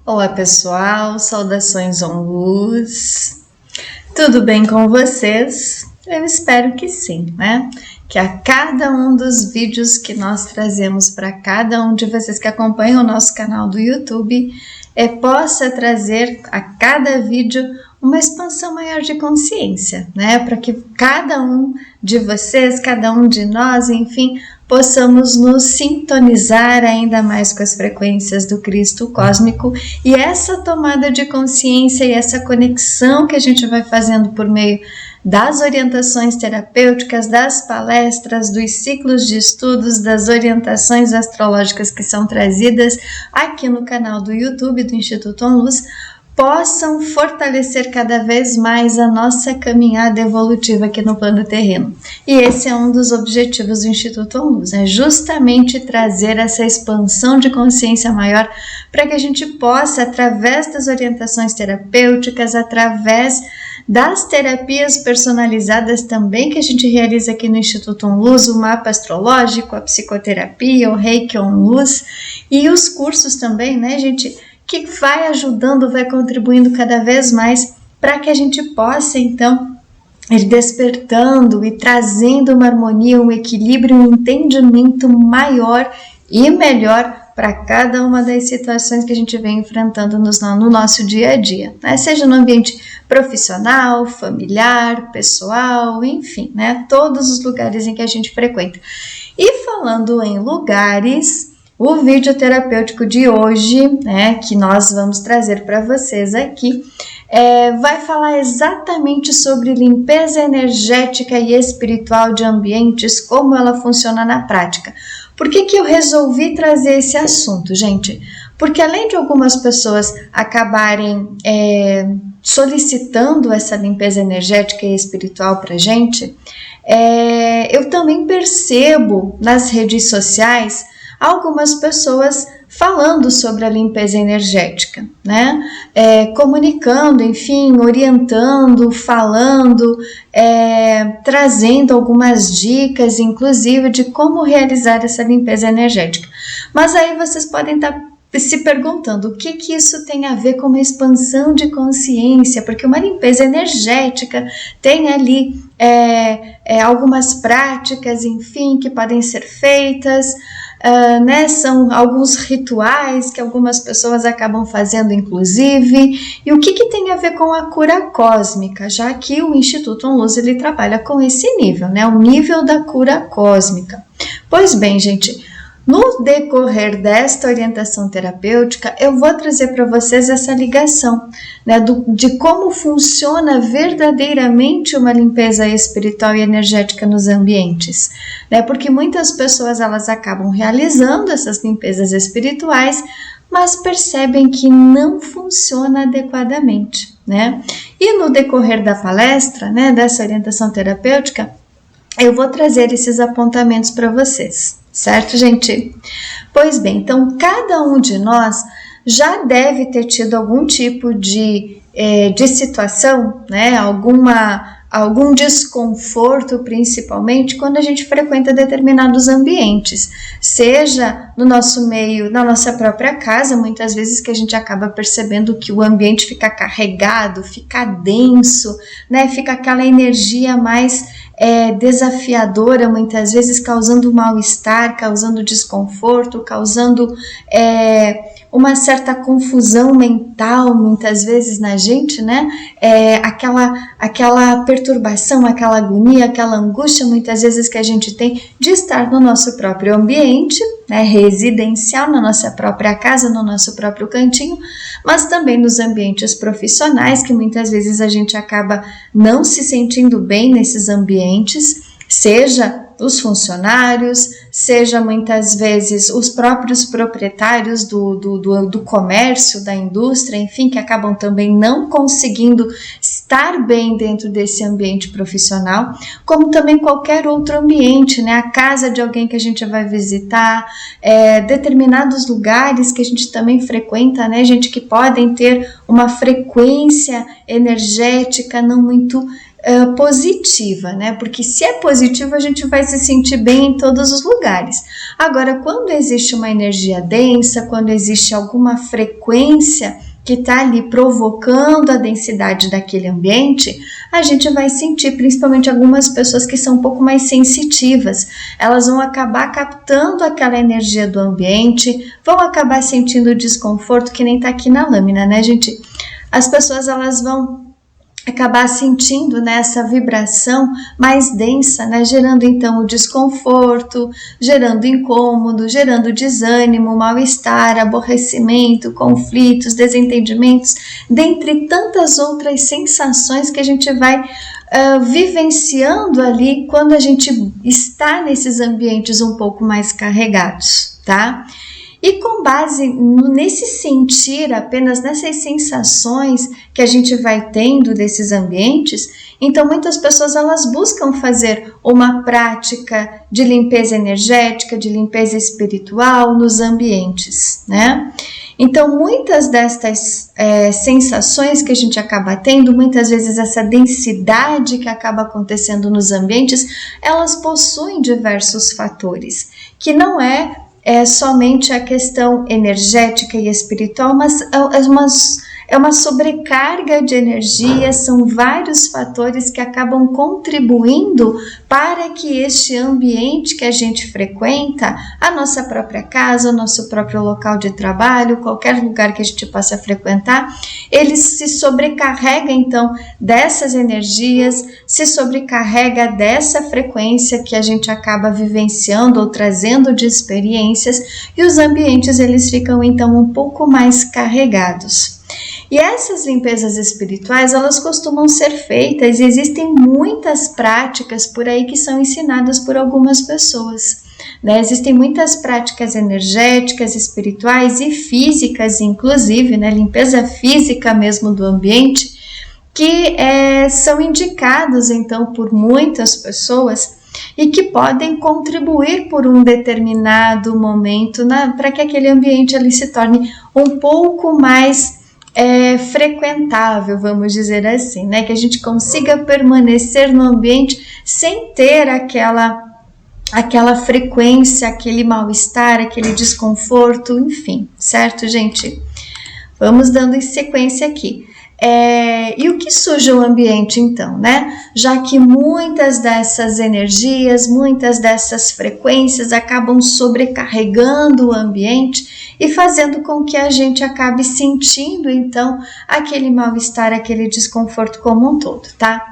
Olá pessoal, saudações on luz, tudo bem com vocês? Eu espero que sim, né? Que a cada um dos vídeos que nós trazemos para cada um de vocês que acompanham o nosso canal do YouTube possa trazer a cada vídeo uma expansão maior de consciência, né? Para que cada um de vocês, cada um de nós, enfim, possamos nos sintonizar ainda mais com as frequências do Cristo cósmico, e essa tomada de consciência e essa conexão que a gente vai fazendo por meio das orientações terapêuticas, das palestras, dos ciclos de estudos, das orientações astrológicas que são trazidas aqui no canal do YouTube do Instituto On Luz, possam fortalecer cada vez mais a nossa caminhada evolutiva aqui no plano terreno. E esse é um dos objetivos do Instituto On Luz, é justamente trazer essa expansão de consciência maior para que a gente possa, através das orientações terapêuticas, através das terapias personalizadas também que a gente realiza aqui no Instituto On Luz, o mapa astrológico, a psicoterapia, o Reiki On Luz e os cursos também, né, gente, que vai ajudando, vai contribuindo cada vez mais para que a gente possa, então, ir despertando e trazendo uma harmonia, um equilíbrio, um entendimento maior e melhor para cada uma das situações que a gente vem enfrentando no nosso dia a dia, né? Seja no ambiente profissional, familiar, pessoal, enfim, né? Todos os lugares em que a gente frequenta. E falando em lugares, o vídeo terapêutico de hoje, né, que nós vamos trazer para vocês aqui, vai falar exatamente sobre limpeza energética e espiritual de ambientes, como ela funciona na prática. Por que eu resolvi trazer esse assunto, gente? Porque além de algumas pessoas acabarem solicitando essa limpeza energética e espiritual para a gente, eu também percebo nas redes sociais algumas pessoas falando sobre a limpeza energética, né? Comunicando, enfim, orientando, falando, trazendo algumas dicas, inclusive, de como realizar essa limpeza energética. Mas aí vocês podem estar se perguntando o que isso tem a ver com uma expansão de consciência, porque uma limpeza energética tem ali algumas práticas, enfim, que podem ser feitas, né? São alguns rituais que algumas pessoas acabam fazendo, inclusive. E o que tem a ver com a cura cósmica, já que o Instituto On Luz ele trabalha com esse nível, né? O nível da cura cósmica. Pois bem, gente, no decorrer desta orientação terapêutica, eu vou trazer para vocês essa ligação, né, de como funciona verdadeiramente uma limpeza espiritual e energética nos ambientes, né, porque muitas pessoas elas acabam realizando essas limpezas espirituais, mas percebem que não funciona adequadamente, né? E no decorrer da palestra, né, dessa orientação terapêutica, eu vou trazer esses apontamentos para vocês. Certo, gente? Pois bem, então cada um de nós já deve ter tido algum tipo de situação, né? Algum desconforto, principalmente quando a gente frequenta determinados ambientes, seja no nosso meio, na nossa própria casa, muitas vezes que a gente acaba percebendo que o ambiente fica carregado, fica denso, né? Fica aquela energia mais desafiadora, muitas vezes causando mal-estar, causando desconforto, causando uma certa confusão mental, muitas vezes na gente, né? Aquela perturbação, aquela agonia, aquela angústia, muitas vezes que a gente tem de estar no nosso próprio ambiente, né, residencial, na nossa própria casa, no nosso próprio cantinho, mas também nos ambientes profissionais, que muitas vezes a gente acaba não se sentindo bem nesses ambientes, seja os funcionários, seja muitas vezes os próprios proprietários do comércio, da indústria, enfim, que acabam também não conseguindo estar bem dentro desse ambiente profissional, como também qualquer outro ambiente, né? A casa de alguém que a gente vai visitar, determinados lugares que a gente também frequenta, né, gente, que podem ter uma frequência energética não muito positiva, né? Porque se é positivo, a gente vai se sentir bem em todos os lugares. Agora, quando existe uma energia densa, quando existe alguma frequência que está ali provocando a densidade daquele ambiente, a gente vai sentir, principalmente algumas pessoas que são um pouco mais sensitivas, elas vão acabar captando aquela energia do ambiente, vão acabar sentindo desconforto, que nem tá aqui na lâmina, né, gente? As pessoas, elas vão acabar sentindo, né, essa vibração mais densa, né, gerando então o desconforto, gerando incômodo, gerando desânimo, mal-estar, aborrecimento, conflitos, desentendimentos, dentre tantas outras sensações que a gente vai vivenciando ali quando a gente está nesses ambientes um pouco mais carregados, tá? E com base nesse sentir, apenas nessas sensações que a gente vai tendo desses ambientes, então muitas pessoas elas buscam fazer uma prática de limpeza energética, de limpeza espiritual nos ambientes, né? Então muitas destas sensações que a gente acaba tendo, muitas vezes essa densidade que acaba acontecendo nos ambientes, elas possuem diversos fatores, que não é somente a questão energética e espiritual, mas é uma sobrecarga de energia, são vários fatores que acabam contribuindo para que este ambiente que a gente frequenta, a nossa própria casa, o nosso próprio local de trabalho, qualquer lugar que a gente possa frequentar, ele se sobrecarrega então dessas energias, se sobrecarrega dessa frequência que a gente acaba vivenciando ou trazendo de experiências, e os ambientes eles ficam então um pouco mais carregados. E essas limpezas espirituais, elas costumam ser feitas, e existem muitas práticas por aí que são ensinadas por algumas pessoas, né? Existem muitas práticas energéticas, espirituais e físicas, inclusive, né? Limpeza física mesmo do ambiente, que são indicados então por muitas pessoas e que podem contribuir por um determinado momento para que aquele ambiente ali se torne um pouco mais frequentável, vamos dizer assim, né? Que a gente consiga permanecer no ambiente sem ter aquela frequência, aquele mal-estar, aquele desconforto, enfim, certo, gente? Vamos dando sequência aqui. E o que suja o ambiente então, né? Já que muitas dessas energias, muitas dessas frequências acabam sobrecarregando o ambiente e fazendo com que a gente acabe sentindo então aquele mal-estar, aquele desconforto como um todo, tá?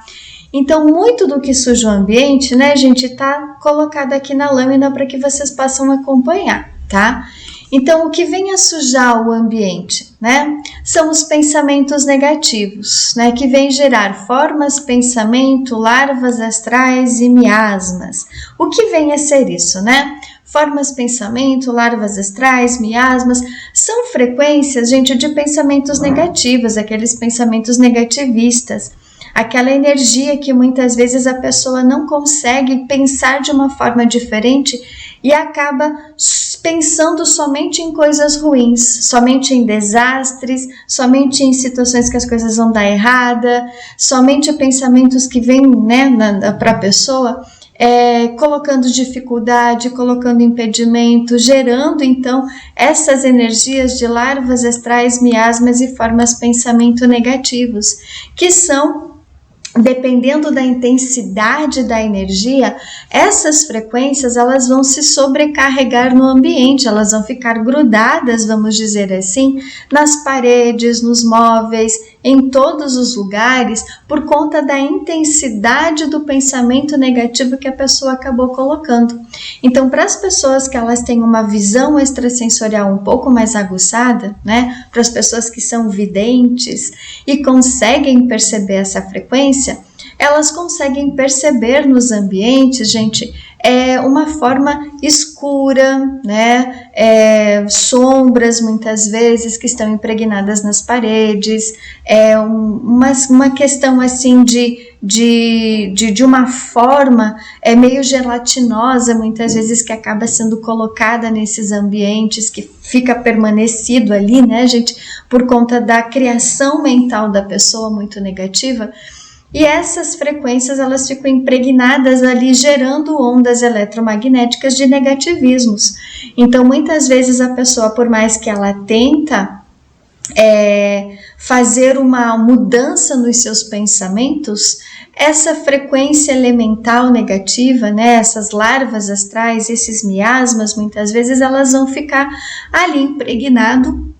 Então, muito do que suja o ambiente, né, gente, tá colocado aqui na lâmina para que vocês possam acompanhar, tá? Então, o que vem a sujar o ambiente, né, são os pensamentos negativos, né, que vem gerar formas, pensamento, larvas astrais e miasmas. O que vem a ser isso, né? Formas, pensamento, larvas astrais, miasmas, são frequências, gente, de pensamentos negativos, aqueles pensamentos negativistas. Aquela energia que muitas vezes a pessoa não consegue pensar de uma forma diferente e acaba pensando somente em coisas ruins, somente em desastres, somente em situações que as coisas vão dar errada, somente pensamentos que vêm, né, para a pessoa, colocando dificuldade, colocando impedimento, gerando então essas energias de larvas astrais, miasmas e formas pensamento negativos, que são, dependendo da intensidade da energia, essas frequências elas vão se sobrecarregar no ambiente, elas vão ficar grudadas, vamos dizer assim, nas paredes, nos móveis, em todos os lugares, por conta da intensidade do pensamento negativo que a pessoa acabou colocando. Então, para as pessoas que elas têm uma visão extrasensorial um pouco mais aguçada, né, para as pessoas que são videntes e conseguem perceber essa frequência, elas conseguem perceber nos ambientes, gente, uma forma escura, né? Sombras muitas vezes que estão impregnadas nas paredes, uma questão assim de uma forma meio gelatinosa, muitas vezes, que acaba sendo colocada nesses ambientes, que fica permanecido ali, né, gente, por conta da criação mental da pessoa muito negativa. e essas frequências elas ficam impregnadas ali, gerando ondas eletromagnéticas de negativismos. Então, muitas vezes a pessoa, por mais que ela tenta fazer uma mudança nos seus pensamentos, essa frequência elemental negativa, né, essas larvas astrais, esses miasmas, muitas vezes elas vão ficar ali impregnado,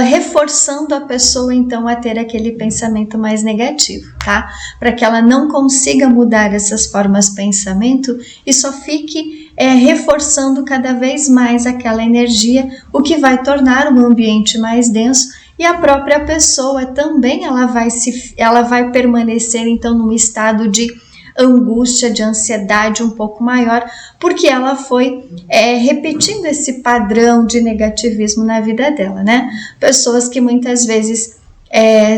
reforçando a pessoa então a ter aquele pensamento mais negativo, tá? Para que ela não consiga mudar essas formas de pensamento e só fique reforçando cada vez mais aquela energia, o que vai tornar o ambiente mais denso, e a própria pessoa também ela vai permanecer então num estado de angústia, de ansiedade um pouco maior, porque ela foi repetindo esse padrão de negativismo na vida dela, né? Pessoas que muitas vezes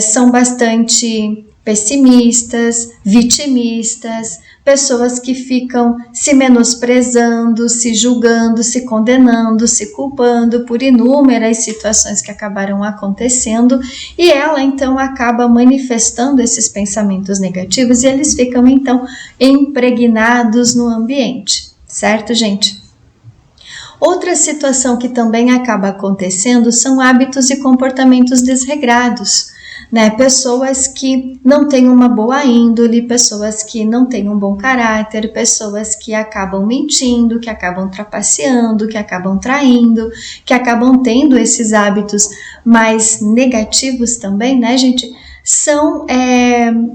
são bastante pessimistas, vitimistas, pessoas que ficam se menosprezando, se julgando, se condenando, se culpando por inúmeras situações que acabaram acontecendo, e ela então acaba manifestando esses pensamentos negativos e eles ficam então impregnados no ambiente, certo, gente? Outra situação que também acaba acontecendo são hábitos e comportamentos desregrados, né? Pessoas que não têm uma boa índole, pessoas que não têm um bom caráter, pessoas que acabam mentindo, que acabam trapaceando, que acabam traindo, que acabam tendo esses hábitos mais negativos também, né, gente? São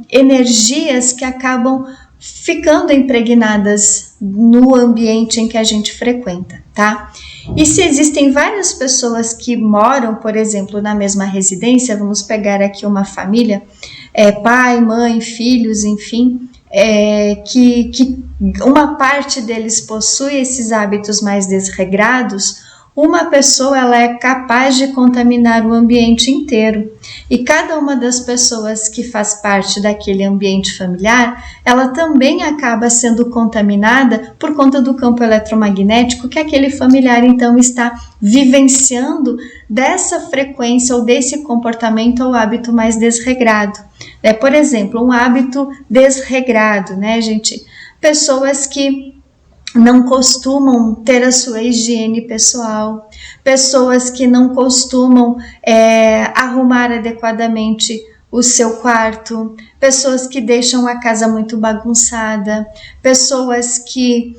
energias que acabam ficando impregnadas no ambiente em que a gente frequenta, tá? E se existem várias pessoas que moram, por exemplo, na mesma residência, vamos pegar aqui uma família, pai, mãe, filhos, enfim, que uma parte deles possui esses hábitos mais desregrados, uma pessoa ela é capaz de contaminar o ambiente inteiro, e cada uma das pessoas que faz parte daquele ambiente familiar, ela também acaba sendo contaminada por conta do campo eletromagnético que aquele familiar então está vivenciando dessa frequência ou desse comportamento ou hábito mais desregrado. Por exemplo, um hábito desregrado, né, gente? Pessoas que não costumam ter a sua higiene pessoal, pessoas que não costumam arrumar adequadamente o seu quarto, pessoas que deixam a casa muito bagunçada, pessoas que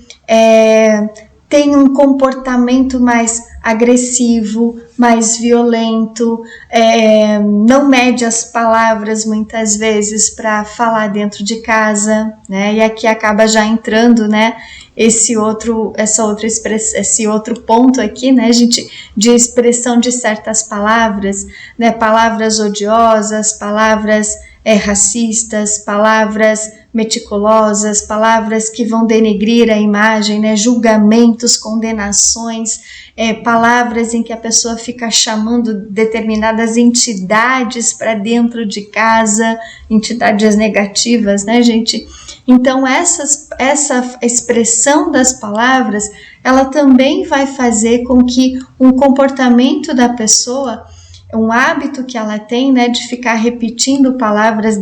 têm um comportamento mais agressivo, mais violento, não mede as palavras muitas vezes para falar dentro de casa, né? E aqui acaba já entrando, né, esse outro ponto aqui, né, gente, de expressão de certas palavras, né, palavras odiosas, palavras racistas, palavras meticulosas, palavras que vão denegrir a imagem, né, julgamentos, condenações, palavras em que a pessoa fica chamando determinadas entidades para dentro de casa, entidades negativas, né, gente? Então, essa expressão das palavras, ela também vai fazer com que um comportamento da pessoa, um hábito que ela tem, né, de ficar repetindo palavras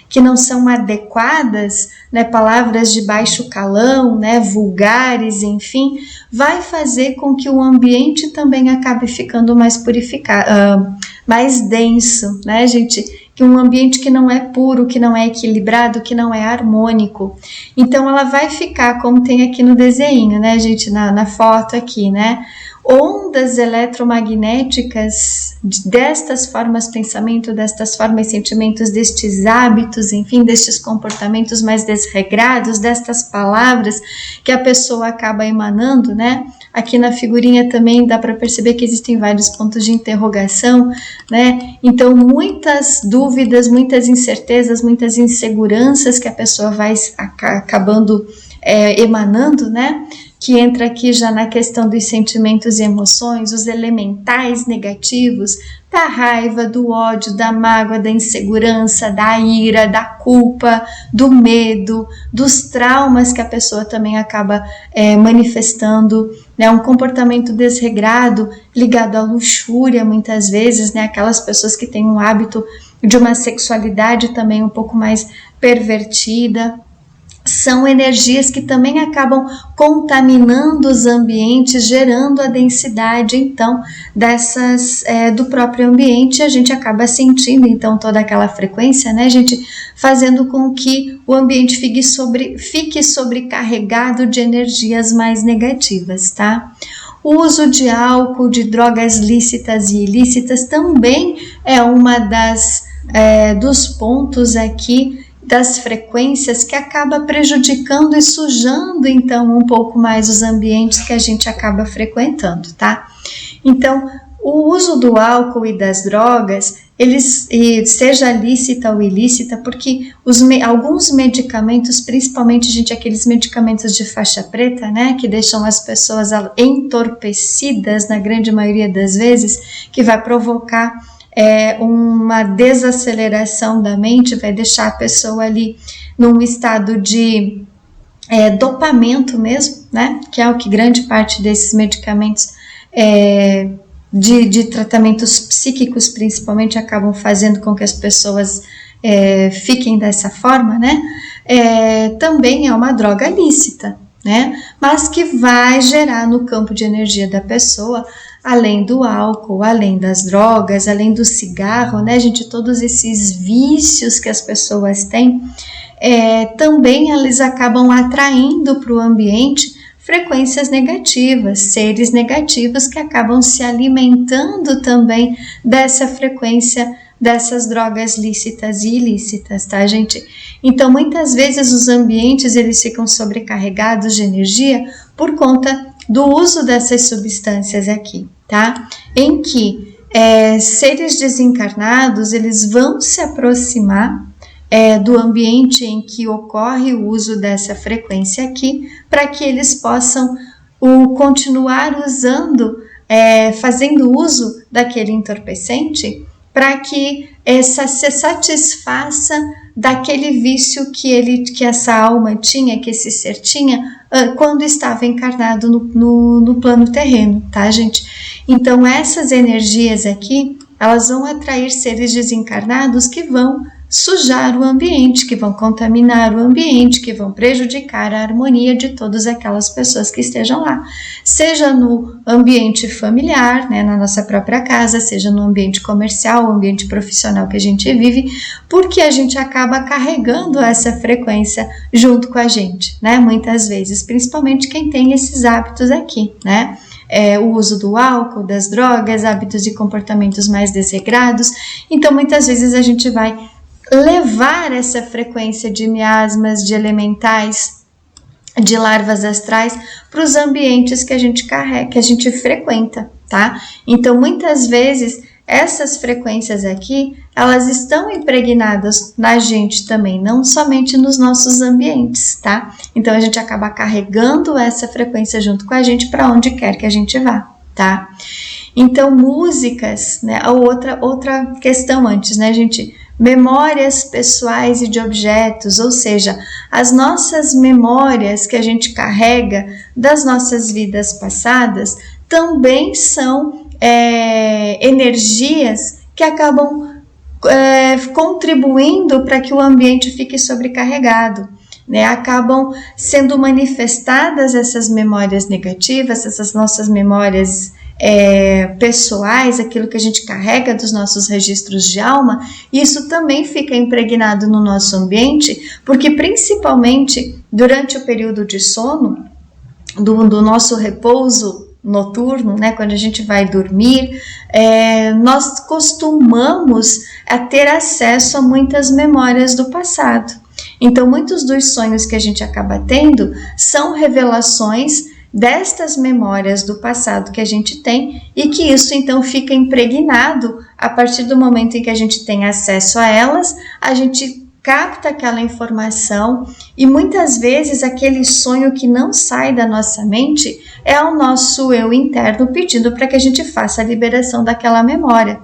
que não são adequadas, né, palavras de baixo calão, né, vulgares, enfim, vai fazer com que o ambiente também acabe ficando mais purificado, mais denso, né, gente? Que um ambiente que não é puro, que não é equilibrado, que não é harmônico. Então, ela vai ficar, como tem aqui no desenho, né, gente, na foto aqui, né? Ondas eletromagnéticas destas formas de pensamento, destas formas de sentimentos, destes hábitos, enfim, destes comportamentos mais desregrados, destas palavras que a pessoa acaba emanando, né? Aqui na figurinha também dá para perceber que existem vários pontos de interrogação, né? Então, muitas dúvidas, muitas incertezas, muitas inseguranças que a pessoa vai acabando emanando, né? Que entra aqui já na questão dos sentimentos e emoções, os elementais negativos, da raiva, do ódio, da mágoa, da insegurança, da ira, da culpa, do medo, dos traumas que a pessoa também acaba manifestando, né? Um comportamento desregrado ligado à luxúria, muitas vezes, né? Aquelas pessoas que têm um hábito de uma sexualidade também um pouco mais pervertida. São energias que também acabam contaminando os ambientes, gerando a densidade, então, dessas do próprio ambiente. A gente acaba sentindo, então, toda aquela frequência, né, gente, fazendo com que o ambiente fique sobrecarregado de energias mais negativas, tá? O uso de álcool, de drogas lícitas e ilícitas também é uma dos pontos aqui, das frequências que acaba prejudicando e sujando então um pouco mais os ambientes que a gente acaba frequentando, tá? Então, o uso do álcool e das drogas, seja lícita ou ilícita, porque alguns medicamentos, principalmente, gente, aqueles medicamentos de faixa preta, né, que deixam as pessoas entorpecidas na grande maioria das vezes, que vai provocar uma desaceleração da mente, vai deixar a pessoa ali num estado de dopamento mesmo, né? Que é o que grande parte desses medicamentos de tratamentos psíquicos principalmente acabam fazendo com que as pessoas fiquem dessa forma, né? Também é uma droga lícita, né? Mas que vai gerar no campo de energia da pessoa, além do álcool, além das drogas, além do cigarro, né, gente, todos esses vícios que as pessoas têm, também eles acabam atraindo para o ambiente frequências negativas, seres negativos que acabam se alimentando também dessa frequência dessas drogas lícitas e ilícitas, tá, gente? Então, muitas vezes os ambientes eles ficam sobrecarregados de energia por conta do uso dessas substâncias aqui, tá? Em que seres desencarnados, eles vão se aproximar do ambiente em que ocorre o uso dessa frequência aqui, para que eles possam continuar usando, fazendo uso daquele entorpecente, para que se satisfaça daquele vício que essa alma tinha, que esse ser tinha, quando estava encarnado no plano terreno, tá, gente? Então, essas energias aqui, elas vão atrair seres desencarnados que vão sujar o ambiente, que vão contaminar o ambiente, que vão prejudicar a harmonia de todas aquelas pessoas que estejam lá, seja no ambiente familiar, né, na nossa própria casa, seja no ambiente comercial, ambiente profissional que a gente vive, porque a gente acaba carregando essa frequência junto com a gente, né, muitas vezes, principalmente quem tem esses hábitos aqui, né, o uso do álcool, das drogas, hábitos e comportamentos mais desregrados. Então, muitas vezes a gente vai levar essa frequência de miasmas, de elementais, de larvas astrais para os ambientes que a gente carrega, que a gente frequenta, tá? Então, muitas vezes, essas frequências aqui, elas estão impregnadas na gente também, não somente nos nossos ambientes, tá? Então, a gente acaba carregando essa frequência junto com a gente para onde quer que a gente vá, tá? Então, músicas, né? Outra questão antes, né, gente? Memórias pessoais e de objetos, ou seja, as nossas memórias que a gente carrega das nossas vidas passadas também são energias que acabam contribuindo para que o ambiente fique sobrecarregado, né? Acabam sendo manifestadas essas memórias negativas, essas nossas memórias pessoais, aquilo que a gente carrega dos nossos registros de alma, isso também fica impregnado no nosso ambiente, porque principalmente durante o período de sono, do nosso repouso noturno, né, quando a gente vai dormir, nós costumamos ter acesso a muitas memórias do passado. Então, muitos dos sonhos que a gente acaba tendo são revelações destas memórias do passado que a gente tem, e que isso então fica impregnado a partir do momento em que a gente tem acesso a elas, a gente capta aquela informação, e muitas vezes aquele sonho que não sai da nossa mente é o nosso eu interno pedindo para que a gente faça a liberação daquela memória.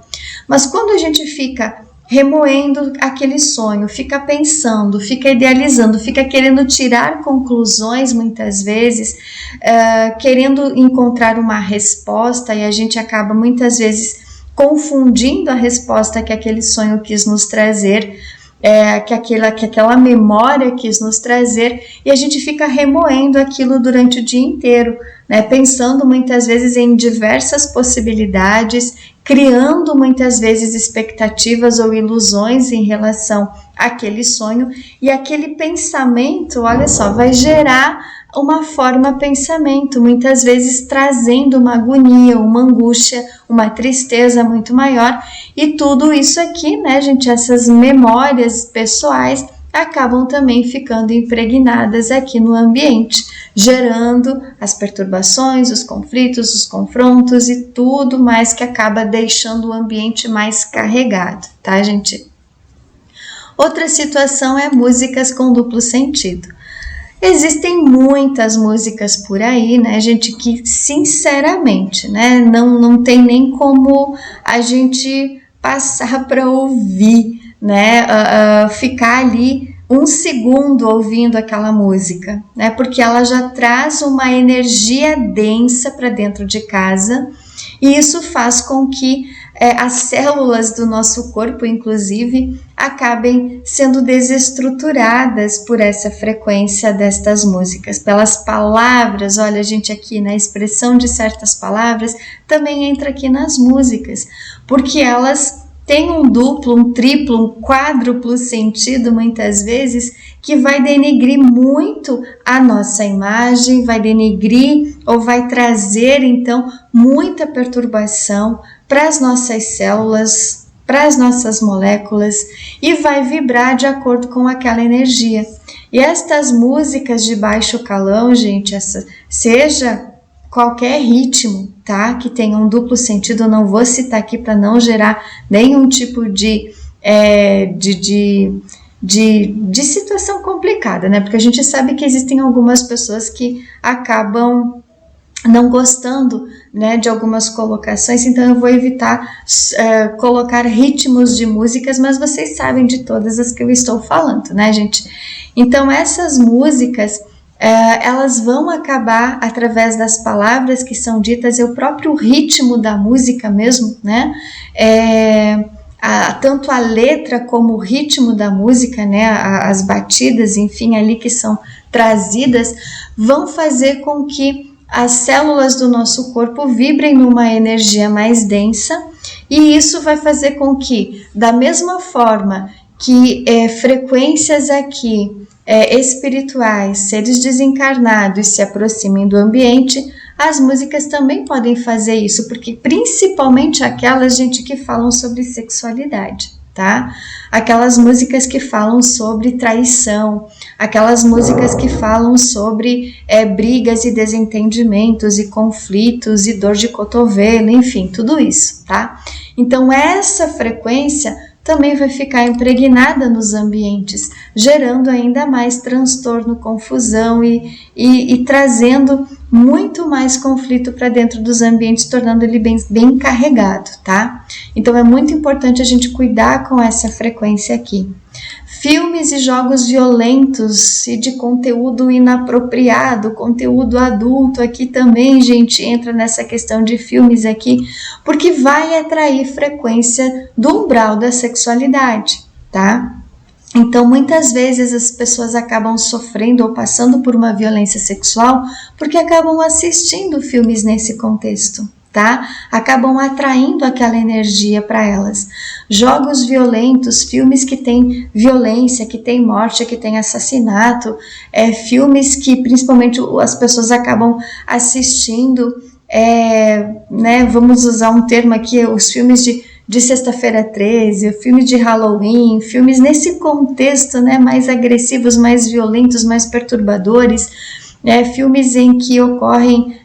Mas quando a gente fica remoendo aquele sonho, fica pensando, fica idealizando, fica querendo tirar conclusões muitas vezes, querendo encontrar uma resposta, e a gente acaba muitas vezes confundindo a resposta que aquele sonho quis nos trazer, que aquela memória quis nos trazer, e a gente fica remoendo aquilo durante o dia inteiro, né? Pensando muitas vezes em diversas possibilidades, criando muitas vezes expectativas ou ilusões em relação àquele sonho, e aquele pensamento, olha só, vai gerar uma forma pensamento, muitas vezes trazendo uma agonia, uma angústia, uma tristeza muito maior, e tudo isso aqui, né, gente, essas memórias pessoais acabam também ficando impregnadas aqui no ambiente, gerando as perturbações, os conflitos, os confrontos e tudo mais que acaba deixando o ambiente mais carregado, tá, gente? Outra situação é músicas com duplo sentido. Existem muitas músicas por aí, né, gente, que sinceramente, né, não tem nem como a gente passar para ouvir, né, ficar ali um segundo ouvindo aquela música, né, porque ela já traz uma energia densa para dentro de casa, e isso faz com que as células do nosso corpo, inclusive, acabem sendo desestruturadas por essa frequência destas músicas, pelas palavras. Olha, gente, aqui na expressão de certas palavras também entra aqui nas músicas, porque elas têm um duplo, um triplo, um quádruplo sentido, muitas vezes, que vai denegrir muito a nossa imagem, vai denegrir ou vai trazer, então, muita perturbação para as nossas células, para as nossas moléculas, e vai vibrar de acordo com aquela energia. E estas músicas de baixo calão, gente, seja qualquer ritmo, tá? Que tenha um duplo sentido, eu não vou citar aqui para não gerar nenhum tipo de situação complicada, né? Porque a gente sabe que existem algumas pessoas que acabam não gostando, né, de algumas colocações, então eu vou evitar colocar ritmos de músicas, mas vocês sabem de todas as que eu estou falando, né, gente? Então essas músicas, elas vão acabar através das palavras que são ditas, e o próprio ritmo da música mesmo, né, tanto a letra como o ritmo da música, né, as batidas, enfim, ali que são trazidas, vão fazer com que as células do nosso corpo vibrem numa energia mais densa, e isso vai fazer com que, da mesma forma que frequências aqui espirituais, seres desencarnados se aproximem do ambiente, as músicas também podem fazer isso, porque principalmente aquelas, gente, que falam sobre sexualidade, tá? Aquelas músicas que falam sobre traição, aquelas músicas que falam sobre brigas e desentendimentos e conflitos e dor de cotovelo, enfim, tudo isso, tá? Então essa frequência também vai ficar impregnada nos ambientes, gerando ainda mais transtorno, confusão e trazendo muito mais conflito para dentro dos ambientes, tornando ele bem carregado, tá? Então é muito importante a gente cuidar com essa frequência aqui. Filmes e jogos violentos e de conteúdo inapropriado, conteúdo adulto aqui também, gente, entra nessa questão de filmes aqui, porque vai atrair frequência do umbral da sexualidade, tá? Então, muitas vezes as pessoas acabam sofrendo ou passando por uma violência sexual porque acabam assistindo filmes nesse contexto, tá? Acabam atraindo aquela energia para elas. Jogos violentos, filmes que têm violência, que têm morte, que têm assassinato, filmes que principalmente as pessoas acabam assistindo, né? Vamos usar um termo aqui, os filmes de Sexta-feira 13, filmes de Halloween, filmes nesse contexto, né, mais agressivos, mais violentos, mais perturbadores, filmes em que ocorrem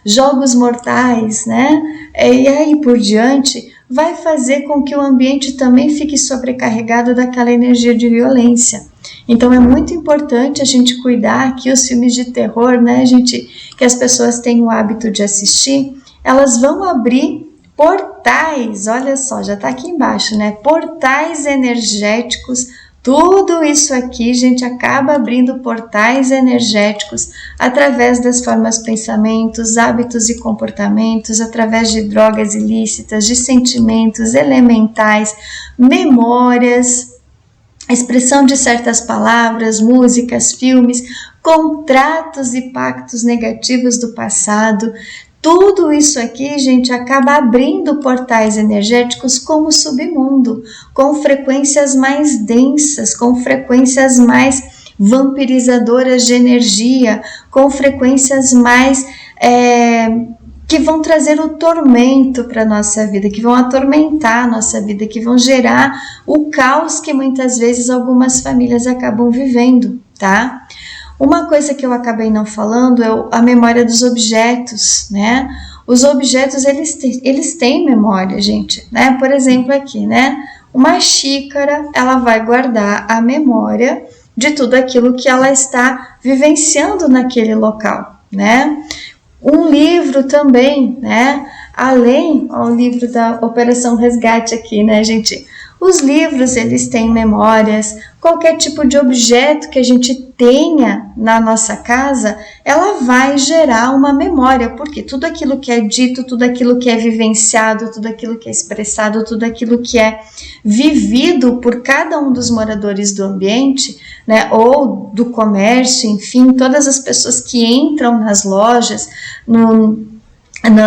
jogos mortais, né, e aí por diante, vai fazer com que o ambiente também fique sobrecarregado daquela energia de violência. Então é muito importante a gente cuidar que os filmes de terror, né, gente, que as pessoas têm o hábito de assistir, elas vão abrir portais, olha só, já está aqui embaixo, né? Portais energéticos Tudo isso aqui, gente, acaba abrindo portais energéticos através das formas pensamentos, hábitos e comportamentos, através de drogas ilícitas, de sentimentos elementais, memórias, expressão de certas palavras, músicas, filmes, contratos e pactos negativos do passado. Tudo isso aqui, gente, acaba abrindo portais energéticos como o submundo, com frequências mais densas, com frequências mais vampirizadoras de energia, com frequências mais que vão trazer o tormento para a nossa vida, que vão atormentar a nossa vida, que vão gerar o caos que muitas vezes algumas famílias acabam vivendo, tá? Uma coisa que eu acabei não falando é a memória dos objetos, né? Os objetos, eles têm memória, gente, né? Por exemplo, aqui, né? Uma xícara, ela vai guardar a memória de tudo aquilo que ela está vivenciando naquele local, né? Um livro também, né? Além, ó, o livro da Operação Resgate aqui, né, gente? Os livros, eles têm memórias. Qualquer tipo de objeto que a gente tenha na nossa casa, ela vai gerar uma memória, porque tudo aquilo que é dito, tudo aquilo que é vivenciado, tudo aquilo que é expressado, tudo aquilo que é vivido por cada um dos moradores do ambiente, né, ou do comércio, enfim, todas as pessoas que entram nas lojas,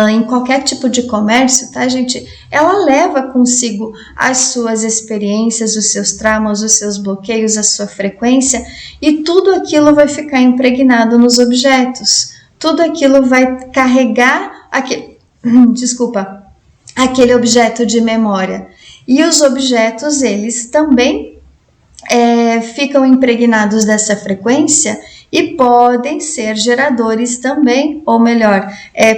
em qualquer tipo de comércio, tá, gente? Ela leva consigo as suas experiências, os seus traumas, os seus bloqueios, a sua frequência, e tudo aquilo vai ficar impregnado nos objetos. Tudo aquilo vai carregar aquele objeto de memória. E os objetos, eles também ficam impregnados dessa frequência e podem ser geradores também, ou melhor,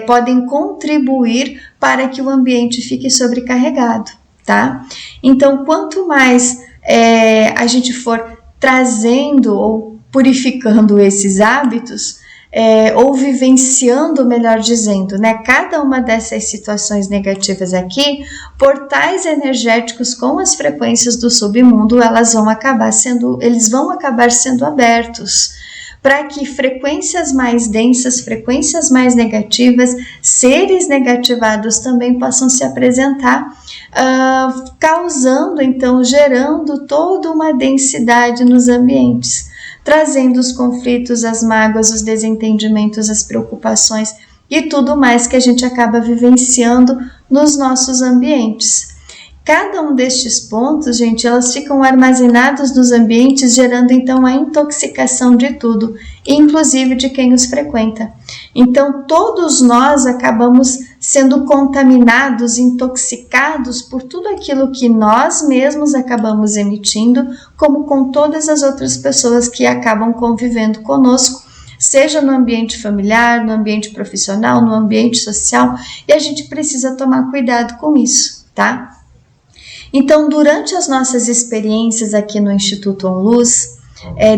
podem contribuir para que o ambiente fique sobrecarregado, tá? Então, quanto mais a gente for trazendo ou purificando esses hábitos, ou vivenciando, melhor dizendo, né, cada uma dessas situações negativas aqui, portais energéticos com as frequências do submundo, eles vão acabar sendo abertos, para que frequências mais densas, frequências mais negativas, seres negativados também possam se apresentar, causando, então, gerando toda uma densidade nos ambientes, trazendo os conflitos, as mágoas, os desentendimentos, as preocupações e tudo mais que a gente acaba vivenciando nos nossos ambientes. Cada um destes pontos, gente, elas ficam armazenados nos ambientes, gerando então a intoxicação de tudo, inclusive de quem os frequenta. Então, todos nós acabamos sendo contaminados, intoxicados por tudo aquilo que nós mesmos acabamos emitindo, como com todas as outras pessoas que acabam convivendo conosco, seja no ambiente familiar, no ambiente profissional, no ambiente social, e a gente precisa tomar cuidado com isso, tá? Então, durante as nossas experiências aqui no Instituto OnLuz,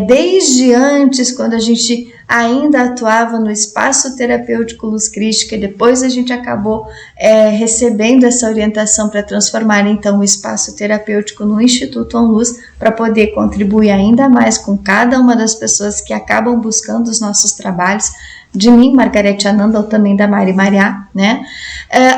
desde antes, quando a gente ainda atuava no Espaço Terapêutico Luz Crística, e depois a gente acabou recebendo essa orientação para transformar então o Espaço Terapêutico no Instituto OnLuz, para poder contribuir ainda mais com cada uma das pessoas que acabam buscando os nossos trabalhos, de mim, Margarete Ananda, ou também da Mari Mariá, né?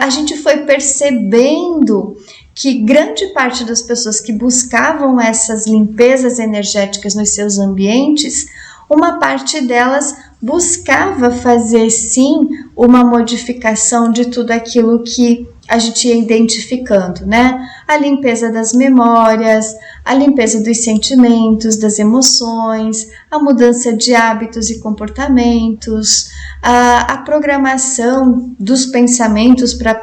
A gente foi percebendo que grande parte das pessoas que buscavam essas limpezas energéticas nos seus ambientes, uma parte delas buscava fazer sim uma modificação de tudo aquilo que a gente ia identificando, né? A limpeza das memórias, a limpeza dos sentimentos, das emoções, a mudança de hábitos e comportamentos, a programação dos pensamentos para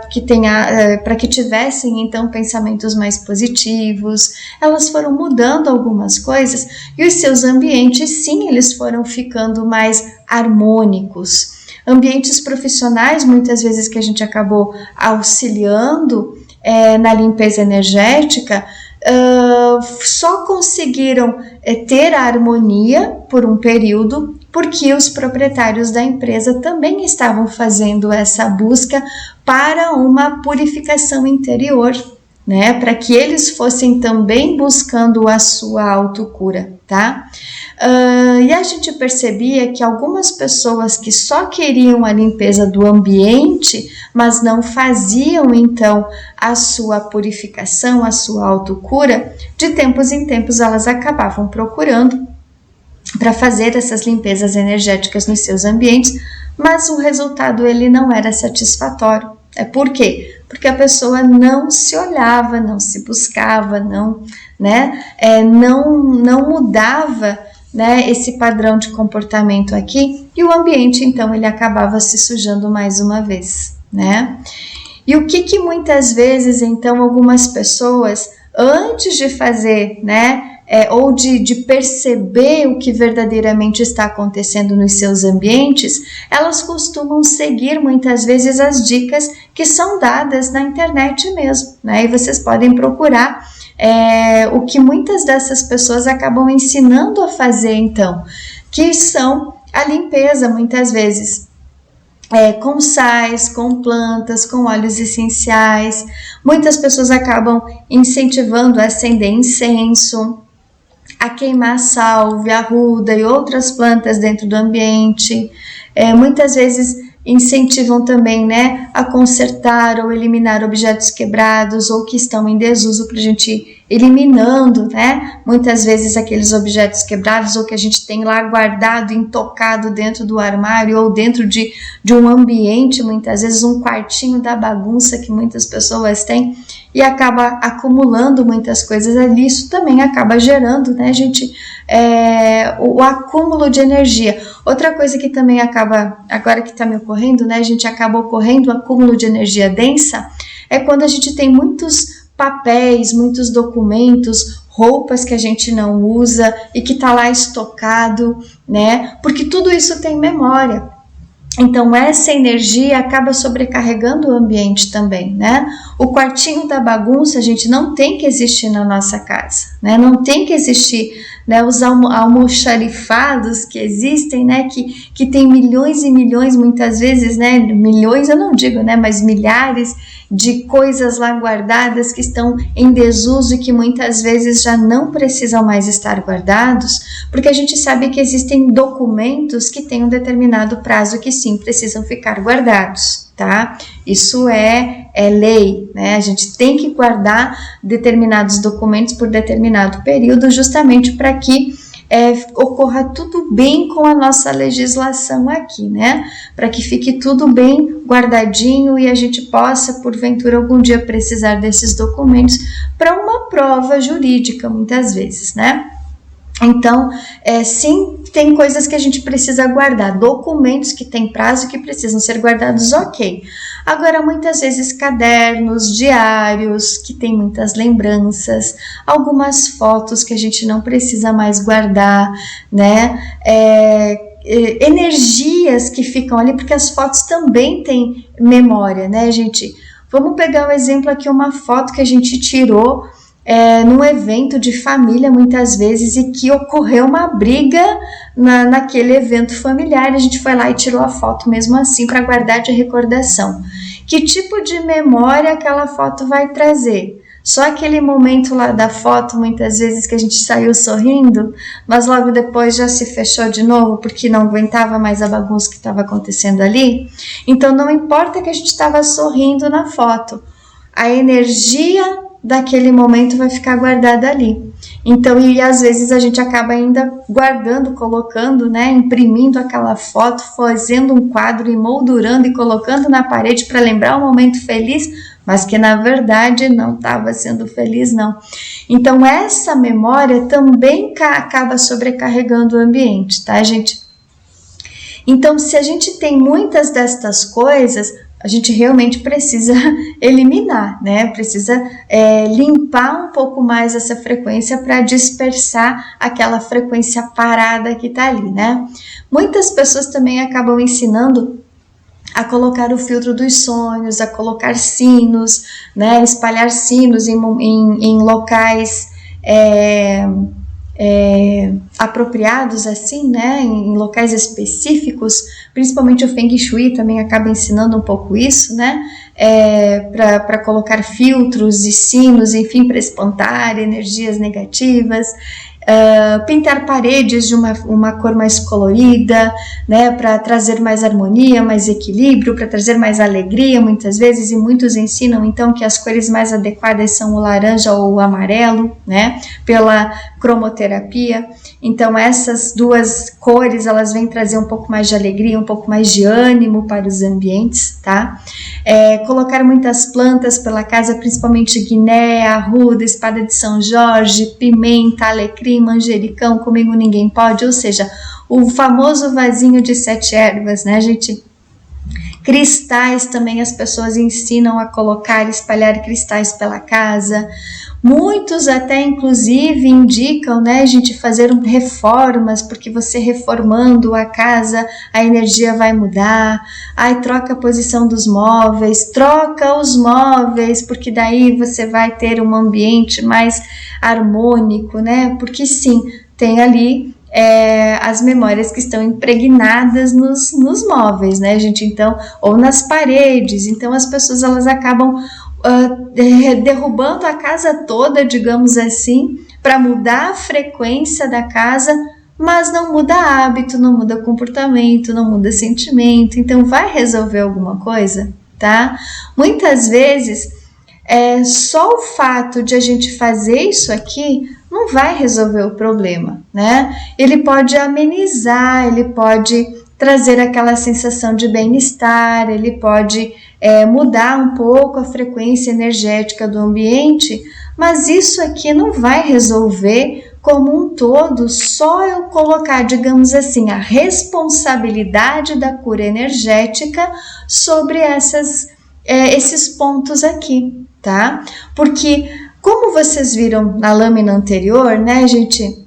que tivessem então pensamentos mais positivos. Elas foram mudando algumas coisas e os seus ambientes, sim, eles foram ficando mais harmônicos. Ambientes profissionais, muitas vezes que a gente acabou auxiliando na limpeza energética, só conseguiram ter a harmonia por um período, porque os proprietários da empresa também estavam fazendo essa busca para uma purificação interior, né, para que eles fossem também buscando a sua autocura, tá? E a gente percebia que algumas pessoas que só queriam a limpeza do ambiente, mas não faziam então a sua purificação, a sua autocura, de tempos em tempos elas acabavam procurando para fazer essas limpezas energéticas nos seus ambientes, mas o resultado ele não era satisfatório. Por quê? Porque a pessoa não se olhava, não se buscava, não mudava, né, esse padrão de comportamento aqui, e o ambiente então ele acabava se sujando mais uma vez, né? E o que muitas vezes então algumas pessoas, antes de fazer, né, ou de perceber o que verdadeiramente está acontecendo nos seus ambientes, elas costumam seguir muitas vezes as dicas que são dadas na internet mesmo, né? E vocês podem procurar o que muitas dessas pessoas acabam ensinando a fazer então, que são a limpeza muitas vezes com sais, com plantas, com óleos essenciais. Muitas pessoas acabam incentivando a acender incenso, a queimar sálvia, arruda e outras plantas dentro do ambiente. Muitas vezes incentivam também, né, a consertar ou eliminar objetos quebrados ou que estão em desuso, para a gente ir eliminando, né, muitas vezes aqueles objetos quebrados ou que a gente tem lá guardado, intocado dentro do armário ou dentro de um ambiente, muitas vezes um quartinho da bagunça que muitas pessoas têm, e acaba acumulando muitas coisas ali. Isso também acaba gerando, né, gente, o acúmulo de energia. Outra coisa que também acaba, agora que está me ocorrendo, né, a gente acaba ocorrendo o acúmulo de energia densa, é quando a gente tem muitos papéis, muitos documentos, roupas que a gente não usa e que está lá estocado, né, porque tudo isso tem memória. Então essa energia acaba sobrecarregando o ambiente também, né? O quartinho da bagunça, a gente, não tem que existir na nossa casa, né? Não tem que existir, né, os almoxarifados que existem, né, que tem milhões e milhões, muitas vezes, né, milhões eu não digo, né, mas milhares de coisas lá guardadas que estão em desuso e que muitas vezes já não precisam mais estar guardados, porque a gente sabe que existem documentos que têm um determinado prazo que sim precisam ficar guardados, tá? Isso é lei, né? A gente tem que guardar determinados documentos por determinado período, justamente para que ocorra tudo bem com a nossa legislação aqui, né? Para que fique tudo bem guardadinho e a gente possa, porventura, algum dia precisar desses documentos para uma prova jurídica, muitas vezes, né? Então, sim, tem coisas que a gente precisa guardar, documentos que têm prazo que precisam ser guardados, ok. Agora, muitas vezes, cadernos, diários, que tem muitas lembranças, algumas fotos que a gente não precisa mais guardar, né? Energias que ficam ali, porque as fotos também têm memória, né, gente? Vamos pegar um exemplo aqui, uma foto que a gente tirou num evento de família, muitas vezes, e que ocorreu uma briga naquele evento familiar. A gente foi lá e tirou a foto mesmo assim para guardar de recordação. Que tipo de memória aquela foto vai trazer? Só aquele momento lá da foto, muitas vezes, que a gente saiu sorrindo, mas logo depois já se fechou de novo porque não aguentava mais a bagunça que estava acontecendo ali. Então não importa que a gente estava sorrindo na foto, a energia daquele momento vai ficar guardada ali. Então, e às vezes a gente acaba ainda guardando, colocando, né, imprimindo aquela foto, fazendo um quadro, emoldurando e colocando na parede para lembrar um momento feliz, mas que na verdade não estava sendo feliz, não. Então, essa memória também acaba sobrecarregando o ambiente, tá, gente? Então, se a gente tem muitas destas coisas, a gente realmente precisa eliminar, né? Precisa limpar um pouco mais essa frequência para dispersar aquela frequência parada que tá ali, né? Muitas pessoas também acabam ensinando a colocar o filtro dos sonhos, a colocar sinos, né? Espalhar sinos em locais apropriados assim, né, em locais específicos, principalmente o Feng Shui também acaba ensinando um pouco isso, né, para colocar filtros e sinos, enfim, para espantar energias negativas. Pintar paredes de uma cor mais colorida, né, para trazer mais harmonia, mais equilíbrio, para trazer mais alegria muitas vezes, e muitos ensinam então que as cores mais adequadas são o laranja ou o amarelo, né, pela cromoterapia. Então essas duas cores, elas vêm trazer um pouco mais de alegria, um pouco mais de ânimo para os ambientes, tá? Colocar muitas plantas pela casa, principalmente guiné, arruda, espada de São Jorge, pimenta, alecrim, manjericão, comigo ninguém pode, ou seja, o famoso vasinho de 7 ervas, né, gente? Cristais também as pessoas ensinam a colocar, espalhar cristais pela casa. Muitos até inclusive indicam, né, gente, fazer reformas, porque você reformando a casa, a energia vai mudar. Aí troca a posição dos móveis, troca os móveis, porque daí você vai ter um ambiente mais harmônico, né? Porque sim, tem ali as memórias que estão impregnadas nos móveis, né, gente? Então, ou nas paredes. Então as pessoas, elas acabam derrubando a casa toda, digamos assim, para mudar a frequência da casa, mas não muda hábito, não muda comportamento, não muda sentimento. Então vai resolver alguma coisa, tá? Muitas vezes só o fato de a gente fazer isso aqui não vai resolver o problema, né? Ele pode amenizar, ele pode trazer aquela sensação de bem-estar, ele pode mudar um pouco a frequência energética do ambiente, mas isso aqui não vai resolver como um todo, só eu colocar, digamos assim, a responsabilidade da cura energética sobre esses pontos aqui, tá? Porque, como vocês viram na lâmina anterior, né, gente?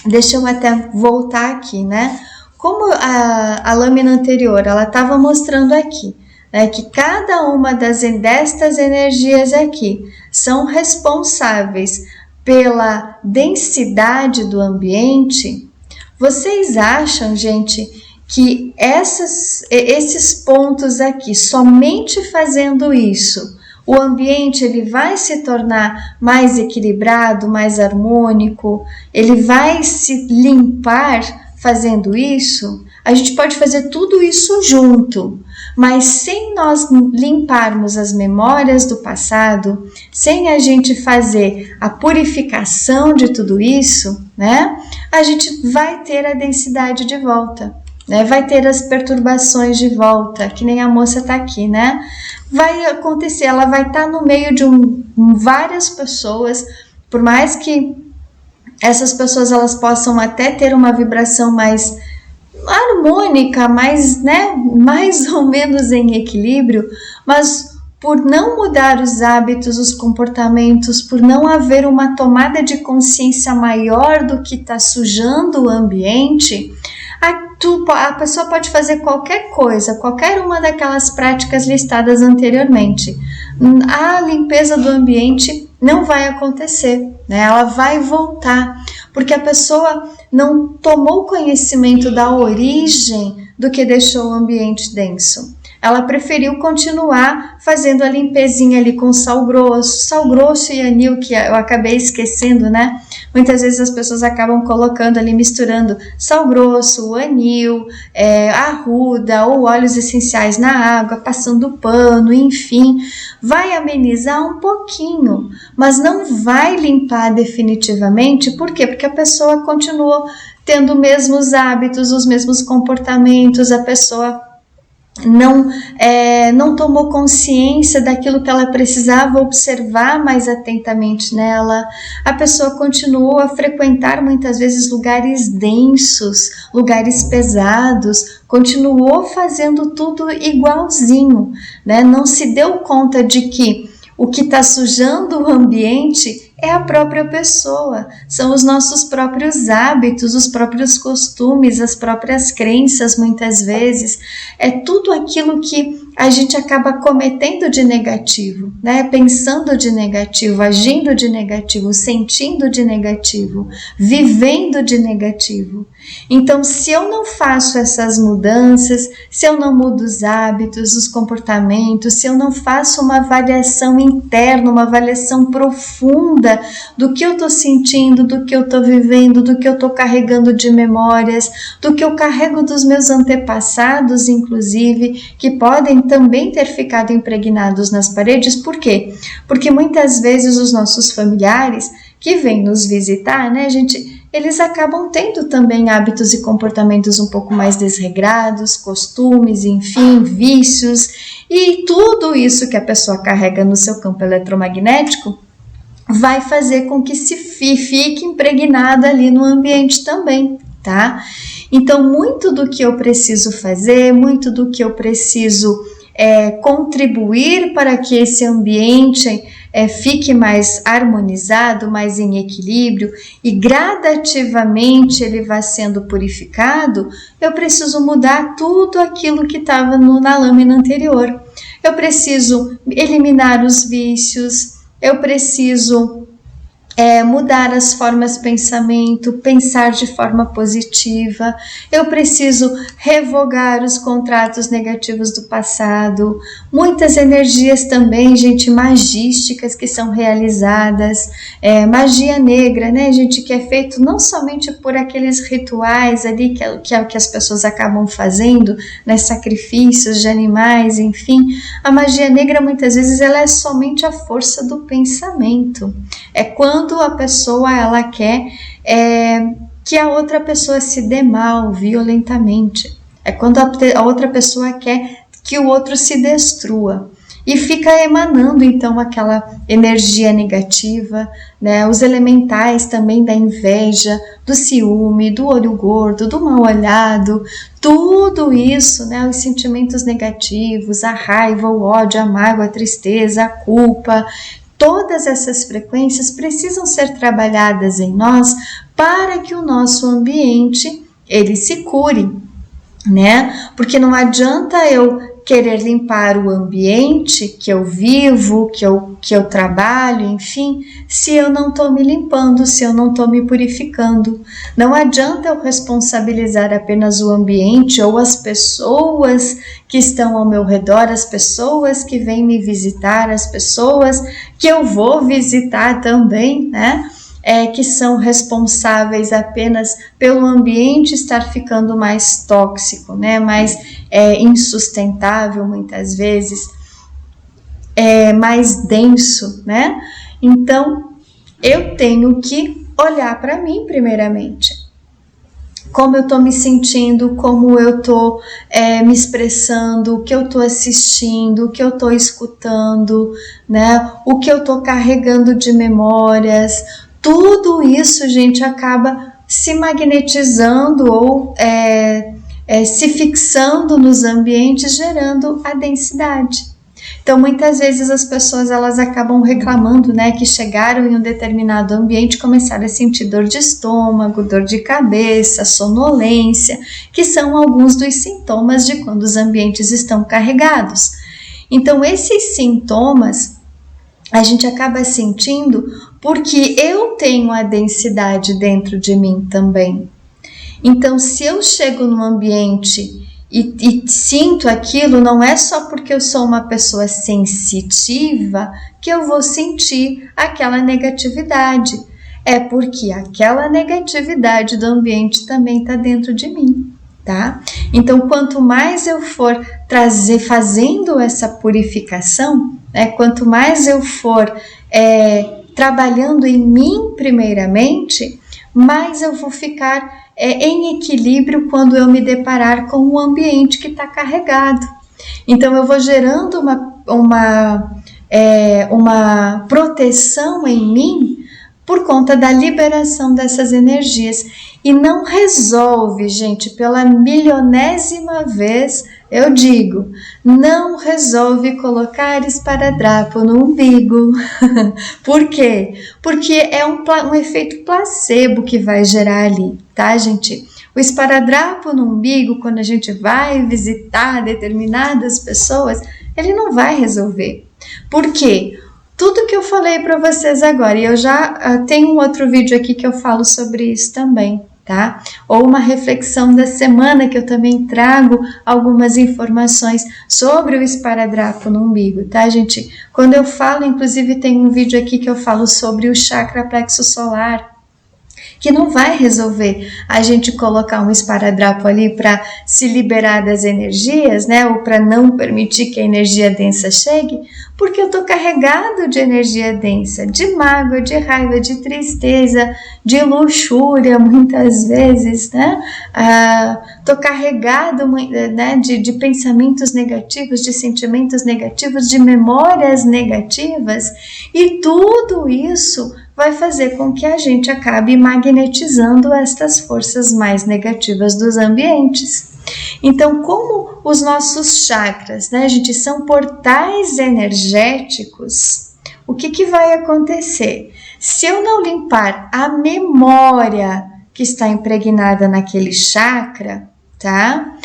Deixa eu até voltar aqui, né? Como a lâmina anterior, ela estava mostrando aqui, né, que cada uma destas energias aqui são responsáveis pela densidade do ambiente. Vocês acham, gente, que esses pontos aqui, somente fazendo isso, o ambiente ele vai se tornar mais equilibrado, mais harmônico, ele vai se limpar fazendo isso? A gente pode fazer tudo isso junto, mas sem nós limparmos as memórias do passado, sem a gente fazer a purificação de tudo isso, né, a gente vai ter a densidade de volta, né, vai ter as perturbações de volta, que nem a moça tá aqui, né, vai acontecer, ela vai estar no meio de várias pessoas, por mais que essas pessoas elas possam até ter uma vibração mais harmônica, mais, né, mais ou menos em equilíbrio, mas por não mudar os hábitos, os comportamentos, por não haver uma tomada de consciência maior do que está sujando o ambiente, a pessoa pode fazer qualquer coisa, qualquer uma daquelas práticas listadas anteriormente. A limpeza do ambiente não vai acontecer, né? Ela vai voltar, porque a pessoa não tomou conhecimento da origem do que deixou o ambiente denso. Ela preferiu continuar fazendo a limpezinha ali com sal grosso e anil, que eu acabei esquecendo, né? Muitas vezes as pessoas acabam colocando ali, misturando sal grosso, anil, arruda ou óleos essenciais na água, passando pano, enfim. Vai amenizar um pouquinho, mas não vai limpar definitivamente. Por quê? Porque a pessoa continuou tendo os mesmos hábitos, os mesmos comportamentos, a pessoa não tomou consciência daquilo que ela precisava observar mais atentamente nela. A pessoa continuou a frequentar muitas vezes lugares densos, lugares pesados, continuou fazendo tudo igualzinho, né? Não se deu conta de que o que está sujando o ambiente é a própria pessoa, são os nossos próprios hábitos, os próprios costumes, as próprias crenças, muitas vezes, é tudo aquilo que a gente acaba cometendo de negativo, né? Pensando de negativo, agindo de negativo, sentindo de negativo, vivendo de negativo. Então, se eu não faço essas mudanças, se eu não mudo os hábitos, os comportamentos, se eu não faço uma avaliação interna, uma avaliação profunda do que eu estou sentindo, do que eu estou vivendo, do que eu estou carregando de memórias, do que eu carrego dos meus antepassados, inclusive, que podem também ter ficado impregnados nas paredes. Por quê? Porque muitas vezes os nossos familiares que vêm nos visitar, né, eles acabam tendo também hábitos e comportamentos um pouco mais desregrados, costumes, enfim, vícios, e tudo isso que a pessoa carrega no seu campo eletromagnético vai fazer com que se fique impregnada ali no ambiente também, tá? Então, muito do que eu preciso fazer, muito do que eu preciso contribuir para que esse ambiente fique mais harmonizado, mais em equilíbrio e gradativamente ele vai sendo purificado, eu preciso mudar tudo aquilo que estava na lâmina anterior. Eu preciso eliminar os vícios, eu preciso mudar as formas de pensamento, pensar de forma positiva, eu preciso revogar os contratos negativos do passado, muitas energias também, gente, magísticas que são realizadas, magia negra, né, gente, que é feito não somente por aqueles rituais ali que é o que as pessoas acabam fazendo, né, sacrifícios de animais, enfim, a magia negra muitas vezes ela é somente a força do pensamento, é quando a pessoa ela quer que a outra pessoa se dê mal violentamente, é quando a outra pessoa quer que o outro se destrua e fica emanando então aquela energia negativa, né? Os elementais também da inveja, do ciúme, do olho gordo, do mal olhado, tudo isso, né? Os sentimentos negativos, a raiva, o ódio, a mágoa, a tristeza, a culpa, todas essas frequências precisam ser trabalhadas em nós para que o nosso ambiente ele se cure, né? Porque não adianta eu querer limpar o ambiente que eu vivo, que eu trabalho, enfim, se eu não estou me limpando, se eu não estou me purificando. Não adianta eu responsabilizar apenas o ambiente ou as pessoas que estão ao meu redor, as pessoas que vêm me visitar, as pessoas que eu vou visitar também, né? Que são responsáveis apenas pelo ambiente estar ficando mais tóxico, né? Mais insustentável muitas vezes, mais denso, né? Então, eu tenho que olhar para mim primeiramente. Como eu estou me sentindo, como eu estou me expressando, o que eu estou assistindo, o que eu estou escutando, né? O que eu estou carregando de memórias. Tudo isso, gente, acaba se magnetizando ou se fixando nos ambientes, gerando a densidade. Então, muitas vezes as pessoas elas acabam reclamando, né, que chegaram em um determinado ambiente e começaram a sentir dor de estômago, dor de cabeça, sonolência, que são alguns dos sintomas de quando os ambientes estão carregados. Então, esses sintomas a gente acaba sentindo porque eu tenho a densidade dentro de mim também. Então, se eu chego num ambiente e sinto aquilo, não é só porque eu sou uma pessoa sensitiva que eu vou sentir aquela negatividade. É porque aquela negatividade do ambiente também está dentro de mim, tá? Então, quanto mais eu for fazendo essa purificação, né, quanto mais eu for trabalhando em mim primeiramente, mais eu vou ficar em equilíbrio quando eu me deparar com um ambiente que está carregado. Então eu vou gerando uma proteção em mim por conta da liberação dessas energias. E não resolve, gente, pela milionésima vez, eu digo, não resolve colocar esparadrapo no umbigo. Por quê? Porque é um efeito placebo que vai gerar ali, tá, gente? O esparadrapo no umbigo, quando a gente vai visitar determinadas pessoas, ele não vai resolver. Por quê? Tudo que eu falei para vocês agora, e eu já tenho um outro vídeo aqui que eu falo sobre isso também, tá? Ou uma reflexão da semana que eu também trago algumas informações sobre o esparadrapo no umbigo, tá, gente? Quando eu falo, inclusive tem um vídeo aqui que eu falo sobre o chakra plexo solar, que não vai resolver a gente colocar um esparadrapo ali para se liberar das energias, né, ou para não permitir que a energia densa chegue, porque eu tô carregado de energia densa, de mágoa, de raiva, de tristeza, de luxúria, muitas vezes, né, tô carregado, né, de pensamentos negativos, de sentimentos negativos, de memórias negativas, e tudo isso vai fazer com que a gente acabe magnetizando estas forças mais negativas dos ambientes. Então, como os nossos chakras, né, gente, são portais energéticos, o que vai acontecer? Se eu não limpar a memória que está impregnada naquele chakra, tá?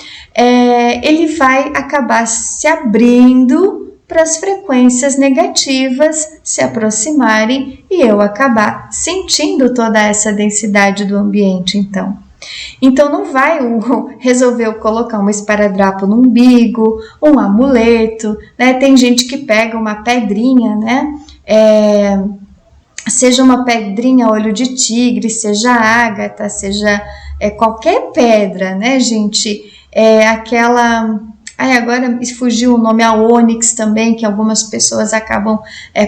Ele vai acabar se abrindo para as frequências negativas se aproximarem e eu acabar sentindo toda essa densidade do ambiente, então. Então não vai resolver eu colocar um esparadrapo no umbigo, um amuleto, né? Tem gente que pega uma pedrinha, né? Seja uma pedrinha olho de tigre, seja ágata, seja qualquer pedra, né, gente? Aquela... agora fugiu o nome, a ônix também, que algumas pessoas acabam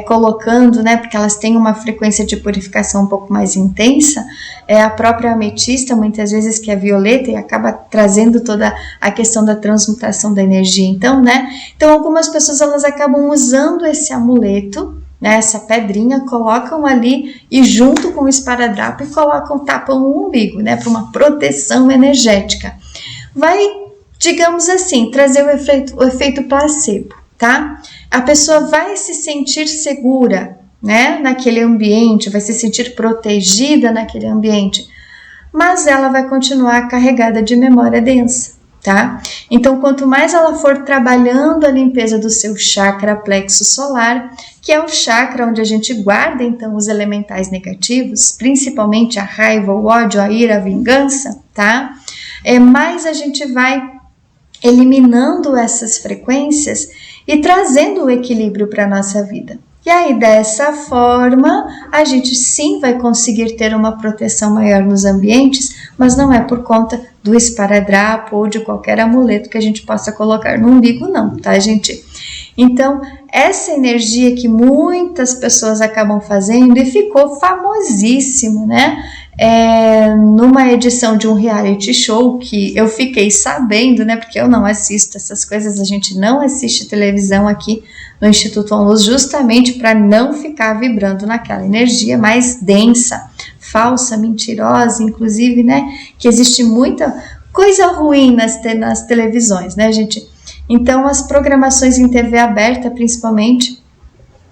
colocando, né, porque elas têm uma frequência de purificação um pouco mais intensa, a própria ametista, muitas vezes, que é violeta, e acaba trazendo toda a questão da transmutação da energia, então, né, então algumas pessoas, elas acabam usando esse amuleto, né, essa pedrinha, colocam ali, e junto com o esparadrapo, tapam o umbigo, né, para uma proteção energética. Vai, digamos assim, trazer o efeito placebo, tá? A pessoa vai se sentir segura, né, naquele ambiente, vai se sentir protegida naquele ambiente, mas ela vai continuar carregada de memória densa, tá? Então, quanto mais ela for trabalhando a limpeza do seu chakra plexo solar, que é o chakra onde a gente guarda, então, os elementais negativos, principalmente a raiva, o ódio, a ira, a vingança, tá? Mais a gente vai eliminando essas frequências e trazendo o equilíbrio para a nossa vida. E aí, dessa forma, a gente sim vai conseguir ter uma proteção maior nos ambientes, mas não é por conta do esparadrapo ou de qualquer amuleto que a gente possa colocar no umbigo, não, tá, gente? Então, essa energia que muitas pessoas acabam fazendo e ficou famosíssimo, né? Numa edição de um reality show que eu fiquei sabendo, né, porque eu não assisto essas coisas, a gente não assiste televisão aqui no Instituto ONLUS justamente para não ficar vibrando naquela energia mais densa, falsa, mentirosa, inclusive, né, que existe muita coisa ruim nas televisões, né, gente? Então, as programações em TV aberta, principalmente,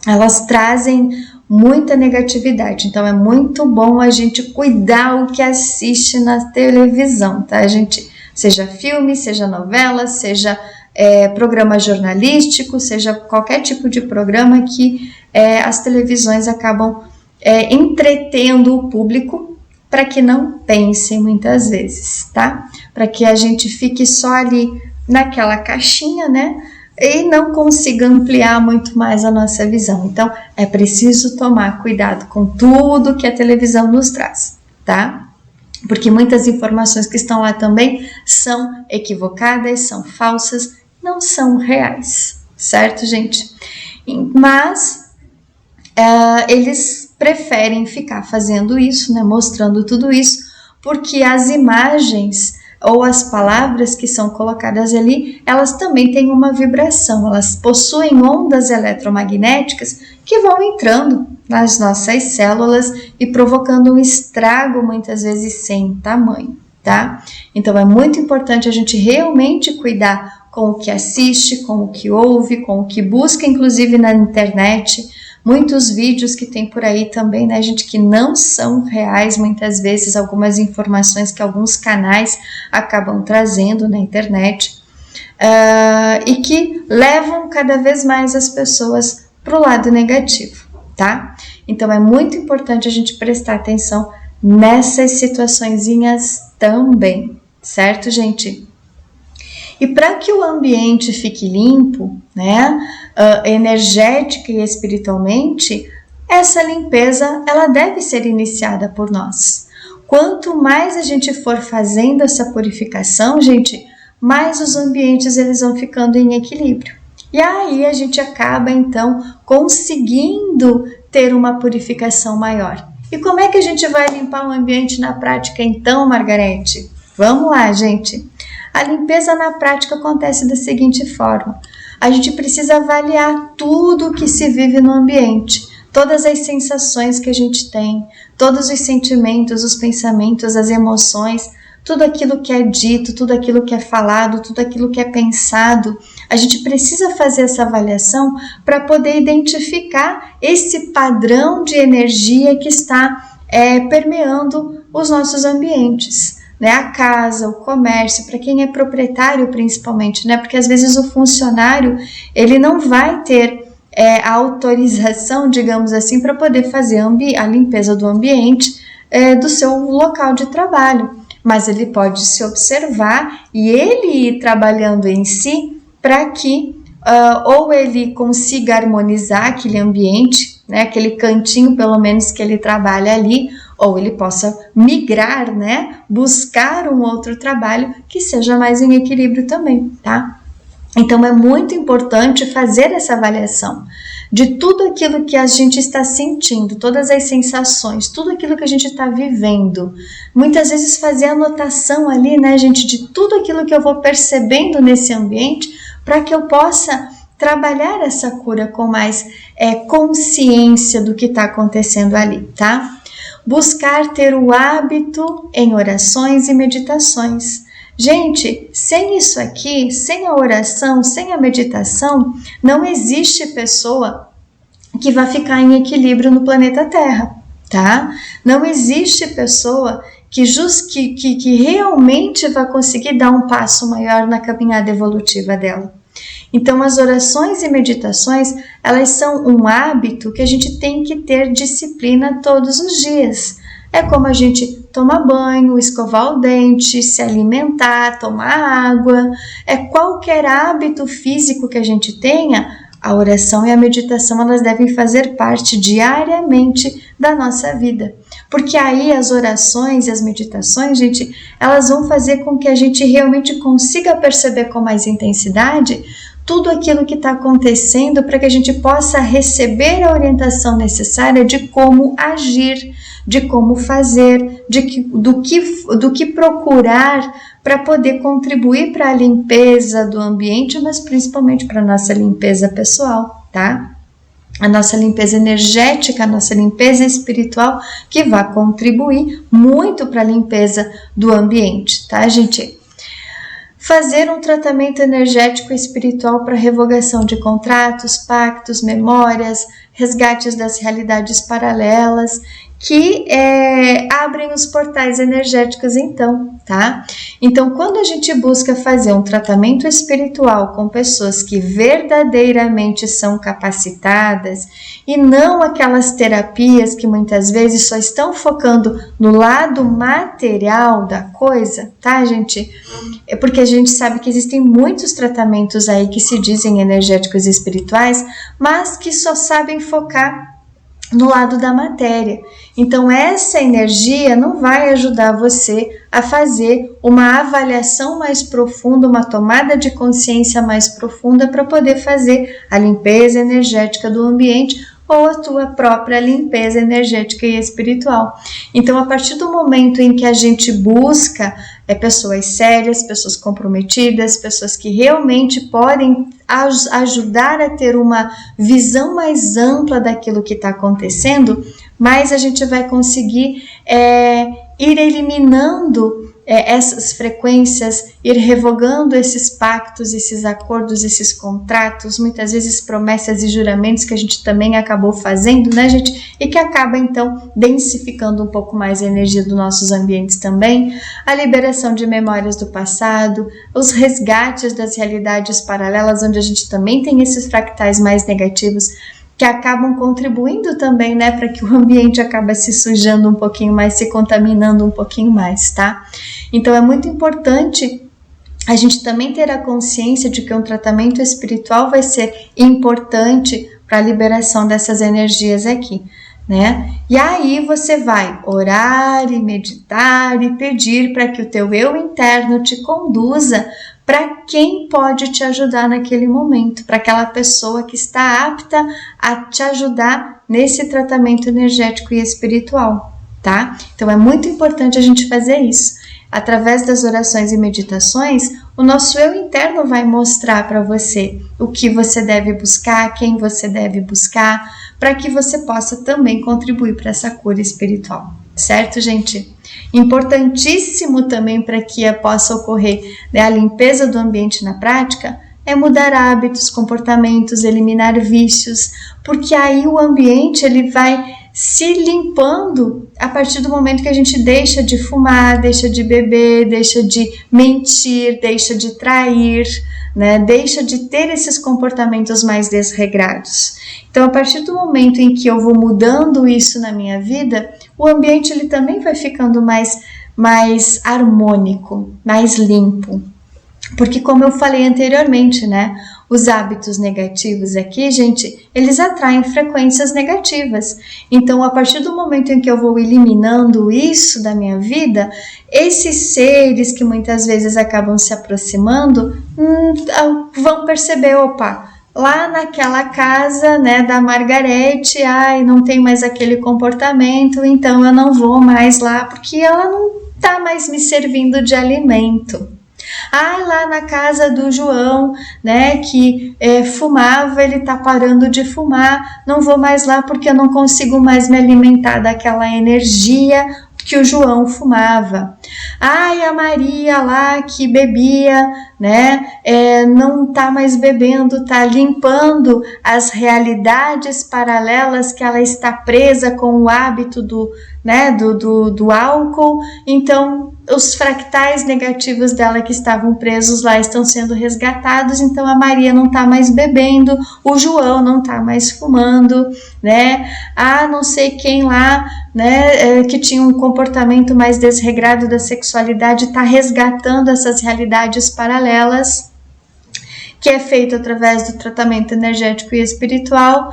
elas trazem muita negatividade, então é muito bom a gente cuidar o que assiste na televisão, tá, gente? Seja filme, seja novela, seja programa jornalístico, seja qualquer tipo de programa que as televisões acabam entretendo o público para que não pensem muitas vezes, tá? Para que a gente fique só ali naquela caixinha, né? E não consiga ampliar muito mais a nossa visão. Então, é preciso tomar cuidado com tudo que a televisão nos traz, tá? Porque muitas informações que estão lá também são equivocadas, são falsas, não são reais, certo, gente? Mas eles preferem ficar fazendo isso, né? Mostrando tudo isso, porque as imagens ou as palavras que são colocadas ali, elas também têm uma vibração, elas possuem ondas eletromagnéticas que vão entrando nas nossas células e provocando um estrago muitas vezes sem tamanho, tá? Então é muito importante a gente realmente cuidar com o que assiste, com o que ouve, com o que busca, inclusive na internet, muitos vídeos que tem por aí também, né, gente, que não são reais, muitas vezes, algumas informações que alguns canais acabam trazendo na internet, e que levam cada vez mais as pessoas para o lado negativo, tá? Então, é muito importante a gente prestar atenção nessas situaçõezinhas também, certo, gente? E para que o ambiente fique limpo, né, energética e espiritualmente, essa limpeza, ela deve ser iniciada por nós. Quanto mais a gente for fazendo essa purificação, gente, mais os ambientes eles vão ficando em equilíbrio. E aí a gente acaba, então, conseguindo ter uma purificação maior. E como é que a gente vai limpar o ambiente na prática, então, Margarete? Vamos lá, gente. A limpeza na prática acontece da seguinte forma: a gente precisa avaliar tudo o que se vive no ambiente, todas as sensações que a gente tem, todos os sentimentos, os pensamentos, as emoções, tudo aquilo que é dito, tudo aquilo que é falado, tudo aquilo que é pensado. A gente precisa fazer essa avaliação para poder identificar esse padrão de energia que está permeando os nossos ambientes. Né, a casa, o comércio, para quem é proprietário principalmente, né, porque às vezes o funcionário ele não vai ter a autorização, digamos assim, para poder fazer a limpeza do ambiente do seu local de trabalho, mas ele pode se observar e ele ir trabalhando em si para que ou ele consiga harmonizar aquele ambiente, né, aquele cantinho pelo menos que ele trabalha ali, ou ele possa migrar, né, buscar um outro trabalho que seja mais em equilíbrio também, tá? Então é muito importante fazer essa avaliação de tudo aquilo que a gente está sentindo, todas as sensações, tudo aquilo que a gente está vivendo. Muitas vezes fazer anotação ali, né, gente, de tudo aquilo que eu vou percebendo nesse ambiente para que eu possa trabalhar essa cura com mais consciência do que está acontecendo ali, tá? Buscar ter o hábito em orações e meditações. Gente, sem isso aqui, sem a oração, sem a meditação, não existe pessoa que vai ficar em equilíbrio no planeta Terra, tá? Não existe pessoa que realmente vai conseguir dar um passo maior na caminhada evolutiva dela. Então, as orações e meditações, elas são um hábito que a gente tem que ter disciplina todos os dias. É como a gente tomar banho, escovar o dente, se alimentar, tomar água. Qualquer hábito físico que a gente tenha, a oração e a meditação, elas devem fazer parte diariamente da nossa vida. Porque aí as orações e as meditações, gente, elas vão fazer com que a gente realmente consiga perceber com mais intensidade tudo aquilo que está acontecendo para que a gente possa receber a orientação necessária de como agir, de como fazer, do que procurar para poder contribuir para a limpeza do ambiente, mas principalmente para a nossa limpeza pessoal, tá? A nossa limpeza energética, a nossa limpeza espiritual, que vai contribuir muito para a limpeza do ambiente, tá, gente? Fazer um tratamento energético e espiritual para revogação de contratos, pactos, memórias, resgates das realidades paralelas, que abrem os portais energéticos então, tá? Então, quando a gente busca fazer um tratamento espiritual com pessoas que verdadeiramente são capacitadas e não aquelas terapias que muitas vezes só estão focando no lado material da coisa, tá, gente? É porque a gente sabe que existem muitos tratamentos aí que se dizem energéticos e espirituais, mas que só sabem focar no lado da matéria. Então essa energia não vai ajudar você a fazer uma avaliação mais profunda, uma tomada de consciência mais profunda para poder fazer a limpeza energética do ambiente ou a tua própria limpeza energética e espiritual. Então, a partir do momento em que a gente busca pessoas sérias, pessoas comprometidas, pessoas que realmente podem ajudar a ter uma visão mais ampla daquilo que está acontecendo, mais a gente vai conseguir ir eliminando essas frequências, ir revogando esses pactos, esses acordos, esses contratos, muitas vezes promessas e juramentos que a gente também acabou fazendo, né, gente? E que acaba, então, densificando um pouco mais a energia dos nossos ambientes também. A liberação de memórias do passado, os resgates das realidades paralelas, onde a gente também tem esses fractais mais negativos, que acabam contribuindo também, né, para que o ambiente acabe se sujando um pouquinho mais, se contaminando um pouquinho mais, tá? Então é muito importante a gente também ter a consciência de que um tratamento espiritual vai ser importante para a liberação dessas energias aqui, né? E aí você vai orar e meditar e pedir para que o teu eu interno te conduza para quem pode te ajudar naquele momento, para aquela pessoa que está apta a te ajudar nesse tratamento energético e espiritual, tá? Então é muito importante a gente fazer isso. Através das orações e meditações, o nosso eu interno vai mostrar para você o que você deve buscar, quem você deve buscar, para que você possa também contribuir para essa cura espiritual, certo, gente? Importantíssimo também para que possa ocorrer, né, a limpeza do ambiente na prática é mudar hábitos, comportamentos, eliminar vícios, porque aí o ambiente ele vai se limpando a partir do momento que a gente deixa de fumar, deixa de beber, deixa de mentir, deixa de trair, né? Deixa de ter esses comportamentos mais desregrados. Então, a partir do momento em que eu vou mudando isso na minha vida, o ambiente ele também vai ficando mais harmônico, mais limpo. Porque, como eu falei anteriormente, né? Os hábitos negativos aqui, gente, eles atraem frequências negativas. Então, a partir do momento em que eu vou eliminando isso da minha vida, esses seres que muitas vezes acabam se aproximando, vão perceber, opa, lá naquela casa, né, da Margarete, não tem mais aquele comportamento, então eu não vou mais lá, porque ela não tá mais me servindo de alimento. Lá na casa do João, né, que fumava, ele tá parando de fumar, não vou mais lá porque eu não consigo mais me alimentar daquela energia que o João fumava. A Maria lá que bebia, né, não tá mais bebendo, tá limpando as realidades paralelas que ela está presa com o hábito do álcool. Então, os fractais negativos dela que estavam presos lá estão sendo resgatados, então a Maria não tá mais bebendo, o João não tá mais fumando, né? Não sei quem lá, né, que tinha um comportamento mais desregrado da sexualidade, tá resgatando essas realidades paralelas, que é feito através do tratamento energético e espiritual,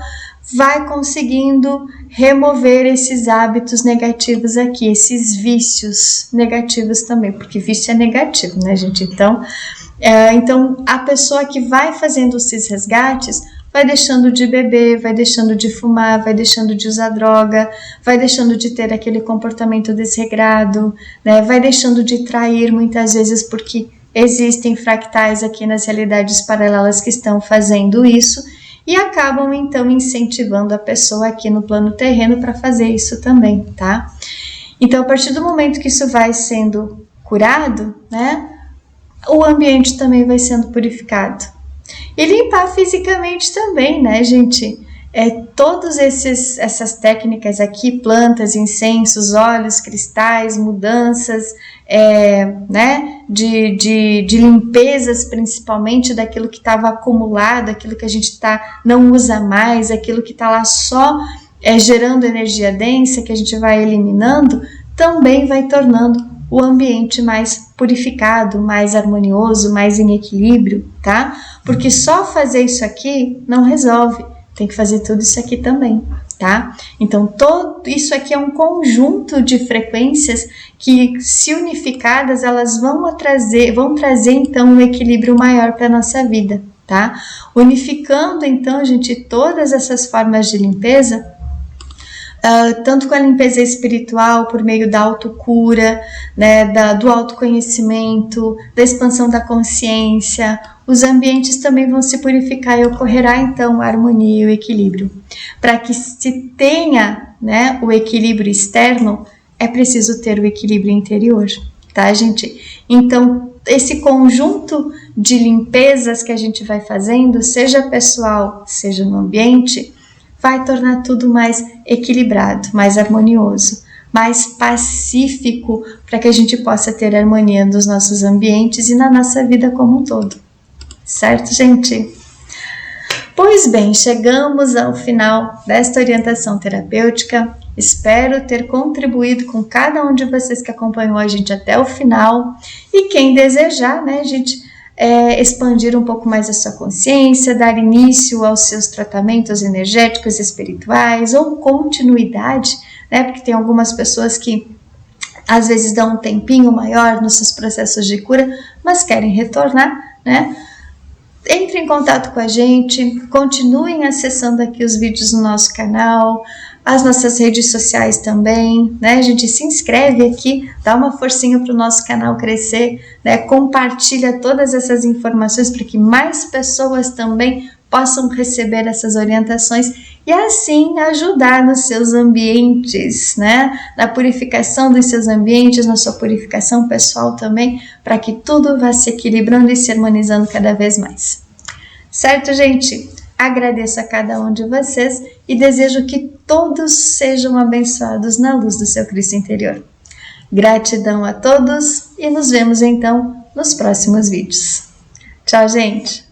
vai conseguindo remover esses hábitos negativos aqui, esses vícios negativos também, porque vício é negativo, né, gente? Então a pessoa que vai fazendo esses resgates vai deixando de beber, vai deixando de fumar, vai deixando de usar droga, vai deixando de ter aquele comportamento desregrado, né? Vai deixando de trair muitas vezes, porque existem fractais aqui nas realidades paralelas que estão fazendo isso, e acabam então incentivando a pessoa aqui no plano terreno para fazer isso também, tá? Então, a partir do momento que isso vai sendo curado, né, o ambiente também vai sendo purificado. E limpar fisicamente também, né, gente? Todas essas técnicas aqui, plantas, incensos, óleos, cristais, mudanças, né, de limpezas, principalmente daquilo que estava acumulado, aquilo que a gente não usa mais, aquilo que está lá só gerando energia densa, que a gente vai eliminando, também vai tornando o ambiente mais purificado, mais harmonioso, mais em equilíbrio, tá? Porque só fazer isso aqui não resolve. Tem que fazer tudo isso aqui também, tá? Então, todo isso aqui é um conjunto de frequências que, se unificadas, elas vão trazer então um equilíbrio maior para a nossa vida, tá? Unificando, então, gente, todas essas formas de limpeza, tanto com a limpeza espiritual, por meio da autocura, né, do autoconhecimento, da expansão da consciência, os ambientes também vão se purificar e ocorrerá então a harmonia e o equilíbrio. Para que se tenha, né, o equilíbrio externo, é preciso ter o equilíbrio interior, tá, gente? Então, esse conjunto de limpezas que a gente vai fazendo, seja pessoal, seja no ambiente, vai tornar tudo mais equilibrado, mais harmonioso, mais pacífico, para que a gente possa ter harmonia nos nossos ambientes e na nossa vida como um todo. Certo, gente? Pois bem, chegamos ao final desta orientação terapêutica. Espero ter contribuído com cada um de vocês que acompanhou a gente até o final. E quem desejar, né, gente, expandir um pouco mais a sua consciência, dar início aos seus tratamentos energéticos, espirituais ou continuidade, né, porque tem algumas pessoas que às vezes dão um tempinho maior nos seus processos de cura, mas querem retornar, né? Entre em contato com a gente, continuem acessando aqui os vídeos no nosso canal, as nossas redes sociais também, né? A gente se inscreve aqui, dá uma forcinha para o nosso canal crescer, né? Compartilha todas essas informações para que mais pessoas também possam receber essas orientações e assim ajudar nos seus ambientes, né? Na purificação dos seus ambientes, na sua purificação pessoal também, para que tudo vá se equilibrando e se harmonizando cada vez mais. Certo, gente? Agradeço a cada um de vocês e desejo que todos sejam abençoados na luz do seu Cristo interior. Gratidão a todos e nos vemos então nos próximos vídeos. Tchau, gente!